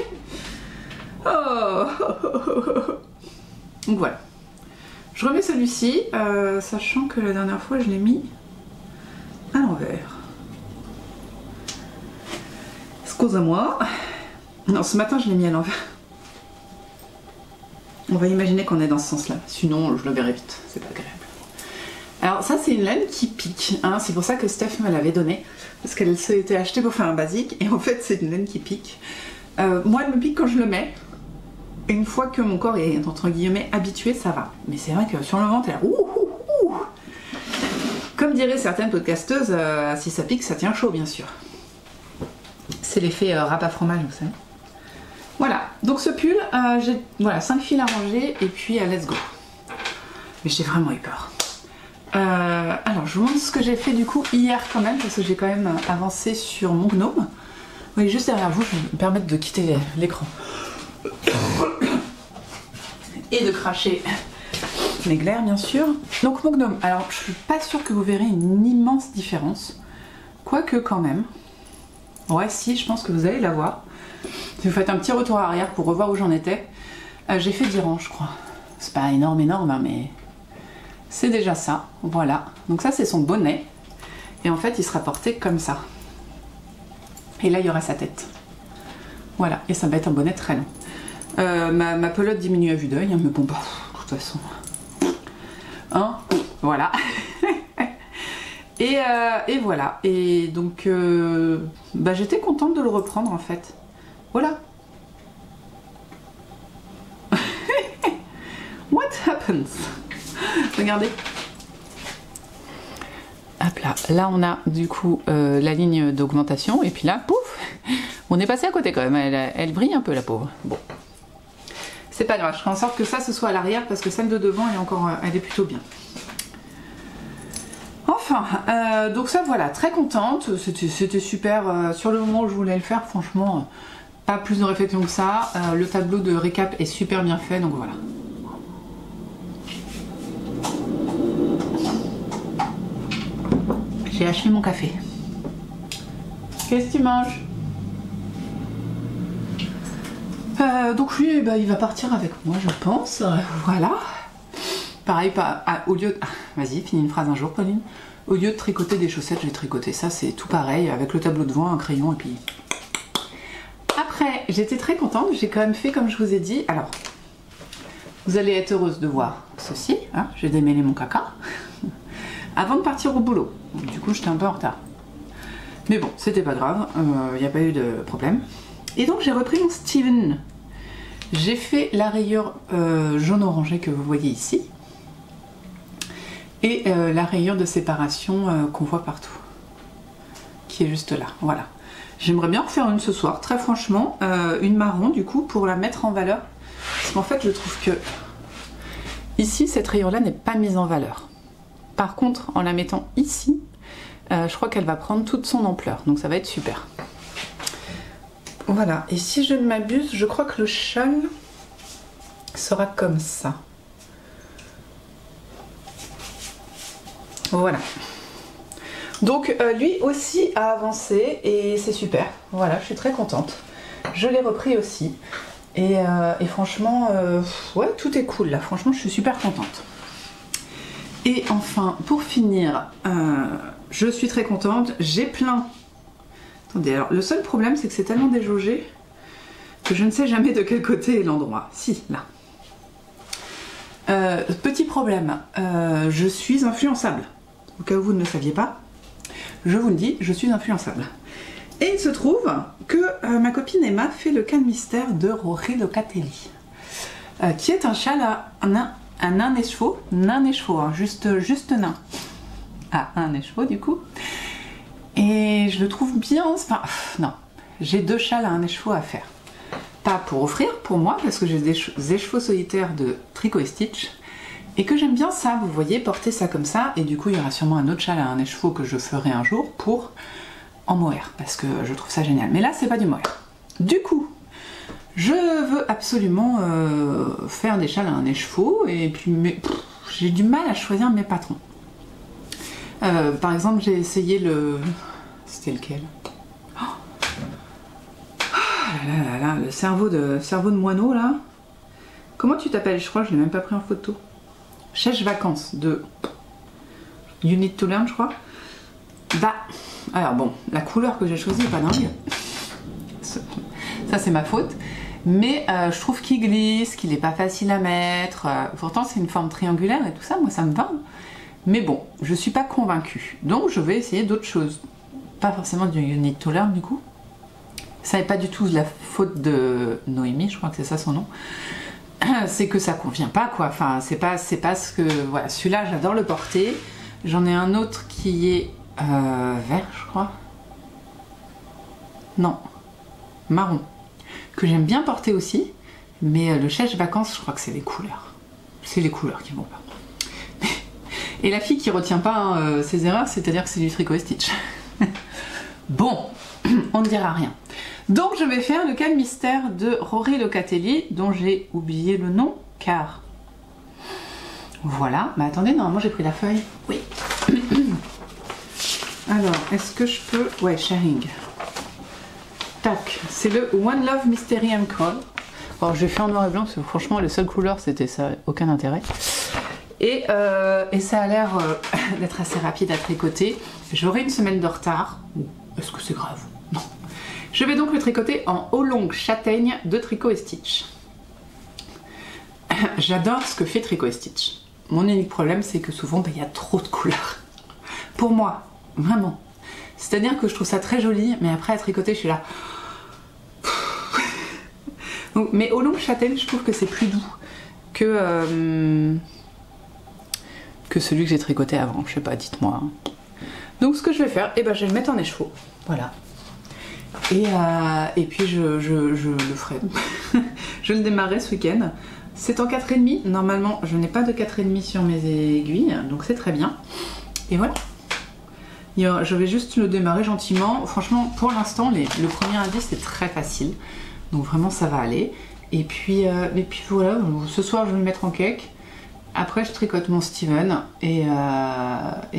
Oh. Donc voilà. Je remets celui-ci, sachant que la dernière fois, je l'ai mis à l'envers. Excusez-moi. Non, ce matin, je l'ai mis à l'envers. On va imaginer qu'on est dans ce sens-là, sinon je le verrai vite, c'est pas agréable. Alors ça c'est une laine qui pique, hein. C'est pour ça que Steph me l'avait donnée, parce qu'elle s'était achetée pour faire un basique, et en fait c'est une laine qui pique. Moi elle me pique quand je le mets, et une fois que mon corps est entre guillemets habitué, ça va. Mais c'est vrai que sur le ventre, elle a ouh. Comme diraient certaines podcasteuses, si ça pique, ça tient chaud bien sûr. C'est l'effet râpe à fromage, vous savez. Voilà, donc ce pull, j'ai voilà, 5 fils à ranger et puis let's go. Mais j'ai vraiment eu peur. Alors je vous montre ce que j'ai fait du coup hier quand même, parce que j'ai quand même avancé sur mon gnome. Oui, juste derrière vous, je vais me permettre de quitter l'écran. Et de cracher mes glaires bien sûr. Donc mon gnome, alors je suis pas sûre que vous verrez une immense différence. Quoique quand même. Ouais si, je pense que vous allez la voir. Si vous faites un petit retour arrière pour revoir où j'en étais, j'ai fait 10 rangs je crois. C'est pas énorme hein, mais c'est déjà ça, voilà. Donc ça c'est son bonnet, et en fait il sera porté comme ça. Et là il y aura sa tête. Voilà, et ça va être un bonnet très long. Ma pelote diminue à vue d'œil, hein, mais bon bah, de toute façon. Hein, voilà. Et voilà, et donc bah, j'étais contente de le reprendre en fait. Voilà. What happens? Regardez. Hop là, là on a du coup la ligne d'augmentation, et puis là, pouf, on est passé à côté quand même, elle brille un peu la pauvre. Bon, c'est pas grave, je ferai en sorte que ça ce soit à l'arrière, parce que celle de devant elle est plutôt bien. Enfin, donc ça voilà, très contente, c'était super, sur le moment où je voulais le faire, franchement, pas plus de réflexion que ça. Le tableau de récap est super bien fait, donc voilà. J'ai achevé mon café. Qu'est-ce que tu manges? Donc lui, bah, il va partir avec moi, je pense. Voilà. Pareil, au lieu de... Vas-y, finis une phrase un jour, Pauline. Au lieu de tricoter des chaussettes, je vais tricoter ça. C'est tout pareil, avec le tableau devant, un crayon, et puis... Après, j'étais très contente. J'ai quand même fait comme je vous ai dit. Alors, vous allez être heureuse de voir ceci. Hein, j'ai démêlé mon caca. Avant de partir au boulot. Du coup, j'étais un peu en retard. Mais bon, c'était pas grave, il n'y a pas eu de problème. Et donc j'ai repris mon Steven. J'ai fait la rayure jaune orangé que vous voyez ici. Et la rayure de séparation qu'on voit partout. Qui est juste là, voilà. J'aimerais bien en faire une ce soir, très franchement. Une marron du coup, pour la mettre en valeur. Parce qu'en fait, je trouve que ici, cette rayure-là n'est pas mise en valeur. Par contre, en la mettant ici, je crois qu'elle va prendre toute son ampleur. Donc ça va être super. Voilà, et si je ne m'abuse, je crois que le châle sera comme ça. Voilà. Donc lui aussi a avancé et c'est super. Voilà, je suis très contente. Je l'ai repris aussi. Et franchement, ouais, tout est cool là. Franchement, je suis super contente. Et enfin, pour finir, je suis très contente. J'ai plein. Attendez, alors le seul problème, c'est que c'est tellement déjaugé que je ne sais jamais de quel côté est l'endroit. Si, là. Petit problème, je suis influençable. Au cas où vous ne le saviez pas, je vous le dis, je suis influençable. Et il se trouve que ma copine Emma fait le cas mystère de Rory Locatelli, qui est un châle à un nain écheveau, hein, juste nain. Ah, un écheveau du coup. Et je le trouve bien, enfin, non, j'ai 2 châles à un écheveau à faire. Pas pour offrir, pour moi, parce que j'ai des écheveaux solitaires de Tricot et Stitch, et que j'aime bien ça, vous voyez, porter ça comme ça, et du coup il y aura sûrement un autre châle à un écheveau que je ferai un jour pour en mohair, parce que je trouve ça génial. Mais là, c'est pas du mohair. Du coup, je veux absolument faire des châles à un écheveau, et puis j'ai du mal à choisir mes patrons. Par exemple, j'ai essayé le... C'était lequel? Oh là là, le cerveau de moineau, là. Comment tu t'appelles? Je crois que je l'ai même pas pris en photo. Chèche vacances de You Need to Learn, je crois. Bah, alors bon, la couleur que j'ai choisie est pas dingue. Ça, c'est ma faute. Mais je trouve qu'il glisse, qu'il est pas facile à mettre. Pourtant, c'est une forme triangulaire et tout ça, moi, ça me va. Mais bon, je suis pas convaincue. Donc, je vais essayer d'autres choses. Pas forcément du You Need to Learn, du coup. Ça n'est pas du tout la faute de Noémie, je crois que c'est ça son nom. C'est que ça convient pas, quoi. Enfin, c'est pas ce que... Voilà, celui-là, j'adore le porter. J'en ai un autre qui est vert, je crois. Non, marron. Que j'aime bien porter aussi. Mais le chèche vacances, je crois que c'est les couleurs. C'est les couleurs qui vont pas. Et la fille qui retient pas ses erreurs, c'est-à-dire que c'est du Tricot et Stitch. Bon, on ne dira rien. Donc je vais faire le cas mystère de Rory Locatelli, dont j'ai oublié le nom, car... Voilà, mais attendez, normalement j'ai pris la feuille. Oui. Alors, est-ce que je peux... Ouais, sharing. Tac, c'est le One Love Mystery Crawl. Bon, j'ai fait en noir et blanc, parce que franchement, les seules couleurs, c'était ça, aucun intérêt. Et ça a l'air d'être assez rapide à tricoter. J'aurai une semaine de retard. Est-ce que c'est grave? Non. Je vais donc le tricoter en haut longue châtaigne de Tricot et Stitch. J'adore ce que fait Tricot et Stitch. Mon unique problème, c'est que souvent, il y a trop de couleurs. Pour moi, vraiment. C'est-à-dire que je trouve ça très joli, mais après à tricoter, je suis là... Donc, mais haut longue châtaigne, je trouve que c'est plus doux que celui que j'ai tricoté avant. Je sais pas, dites-moi. Donc ce que je vais faire, je vais le mettre en écheveau. Voilà. Et puis je le ferai. Je le démarrerai ce week-end. C'est en 4,5. Normalement, je n'ai pas de 4,5 sur mes aiguilles, donc c'est très bien. Et voilà. Je vais juste le démarrer gentiment. Franchement, pour l'instant, le premier indice est très facile. Donc vraiment, ça va aller. Et puis voilà, ce soir, je vais le mettre en cake. Après, je tricote mon Steven. Et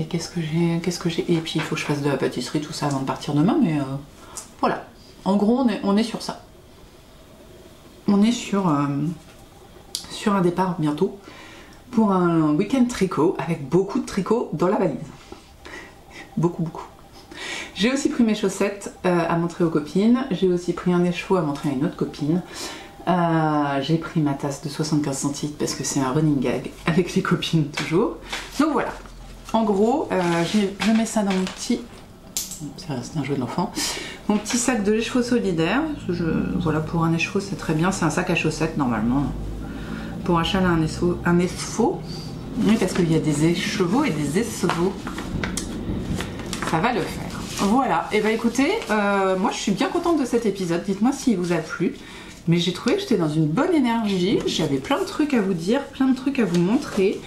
qu'est-ce que j'ai? Et puis, il faut que je fasse de la pâtisserie, tout ça, avant de partir demain. Mais voilà. En gros, on est sur ça. On est sur un départ bientôt pour un week-end tricot avec beaucoup de tricot dans la valise. Beaucoup. J'ai aussi pris mes chaussettes à montrer aux copines. J'ai aussi pris un écheveau à montrer à une autre copine. J'ai pris ma tasse de 75 centilitres parce que c'est un running gag avec les copines toujours. Donc voilà. En gros, je mets ça dans mon petit C'est un jouet de l'enfant. Mon petit sac de l'écheveau solidaire. Voilà, pour un écheveau, c'est très bien. C'est un sac à chaussettes, normalement. Pour un châle, un écheveau. Oui, parce qu'il y a des échevaux et des échevaux. Ça va le faire. Voilà. Et bah écoutez, moi je suis bien contente de cet épisode. Dites-moi s'il vous a plu. Mais j'ai trouvé que j'étais dans une bonne énergie. J'avais plein de trucs à vous dire, plein de trucs à vous montrer,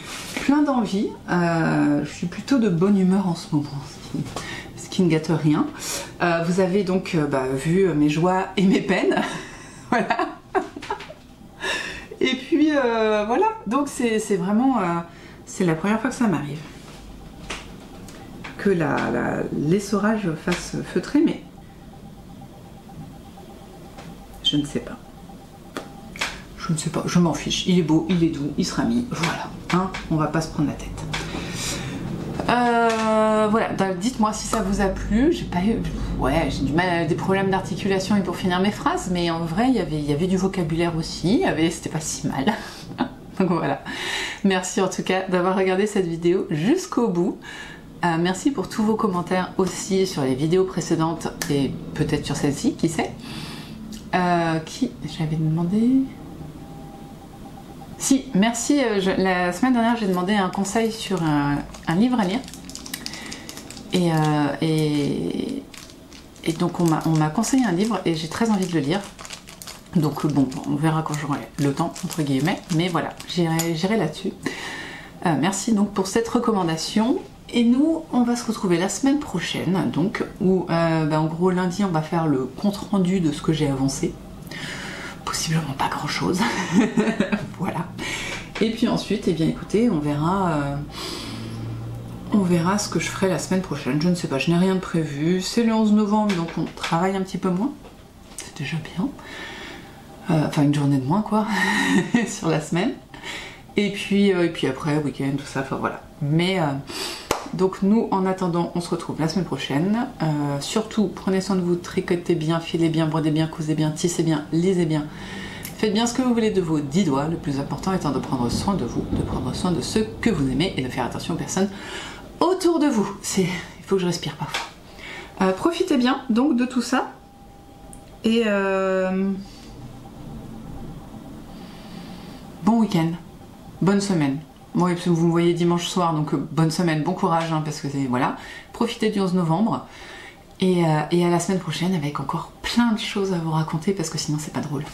plein d'envie. Je suis plutôt de bonne humeur en ce moment, ce qui ne gâte rien. Vous avez donc vu mes joies et mes peines. Voilà. Et puis voilà. Donc c'est vraiment... c'est la première fois que ça m'arrive. Que l'essorage fasse feutrer, mais... Je ne sais pas. Je ne sais pas, je m'en fiche. Il est beau, il est doux, il sera mis. Voilà, hein, on va pas se prendre la tête. Voilà, dites-moi si ça vous a plu. J'ai pas eu... Ouais, j'ai du mal, des problèmes d'articulation et pour finir mes phrases, mais en vrai, il y avait du vocabulaire aussi. C'était pas si mal. Donc voilà. Merci en tout cas d'avoir regardé cette vidéo jusqu'au bout. Merci pour tous vos commentaires aussi sur les vidéos précédentes et peut-être sur celle-ci, qui sait. Qui j'avais demandé... Si, merci. La semaine dernière, j'ai demandé un conseil sur un livre à lire. Et donc, on m'a conseillé un livre et j'ai très envie de le lire. Donc, bon, on verra quand j'aurai le temps, entre guillemets. Mais voilà, j'irai là-dessus. Merci donc pour cette recommandation. Et nous, on va se retrouver la semaine prochaine, donc, où, en gros, lundi, on va faire le compte-rendu de ce que j'ai avancé. Possiblement pas grand-chose. Voilà. Et puis ensuite, eh bien, écoutez, on verra ce que je ferai la semaine prochaine. Je ne sais pas, je n'ai rien de prévu. C'est le 11 novembre, donc on travaille un petit peu moins. C'est déjà bien. Enfin, une journée de moins, quoi, sur la semaine. Et puis après, week-end, tout ça, enfin voilà. Mais... donc nous, en attendant, on se retrouve la semaine prochaine. Surtout, prenez soin de vous, tricotez bien, filez bien, brodez bien, cousez bien, tissez bien, lisez bien. Faites bien ce que vous voulez de vos 10 doigts, le plus important étant de prendre soin de vous, de prendre soin de ceux que vous aimez et de faire attention aux personnes autour de vous. Il faut que je respire parfois. Profitez bien donc de tout ça. Et bon week-end, bonne semaine. Bon, vous me voyez dimanche soir, donc bonne semaine, bon courage, hein, parce que voilà. Profitez du 11 novembre et à la semaine prochaine avec encore plein de choses à vous raconter, parce que sinon c'est pas drôle.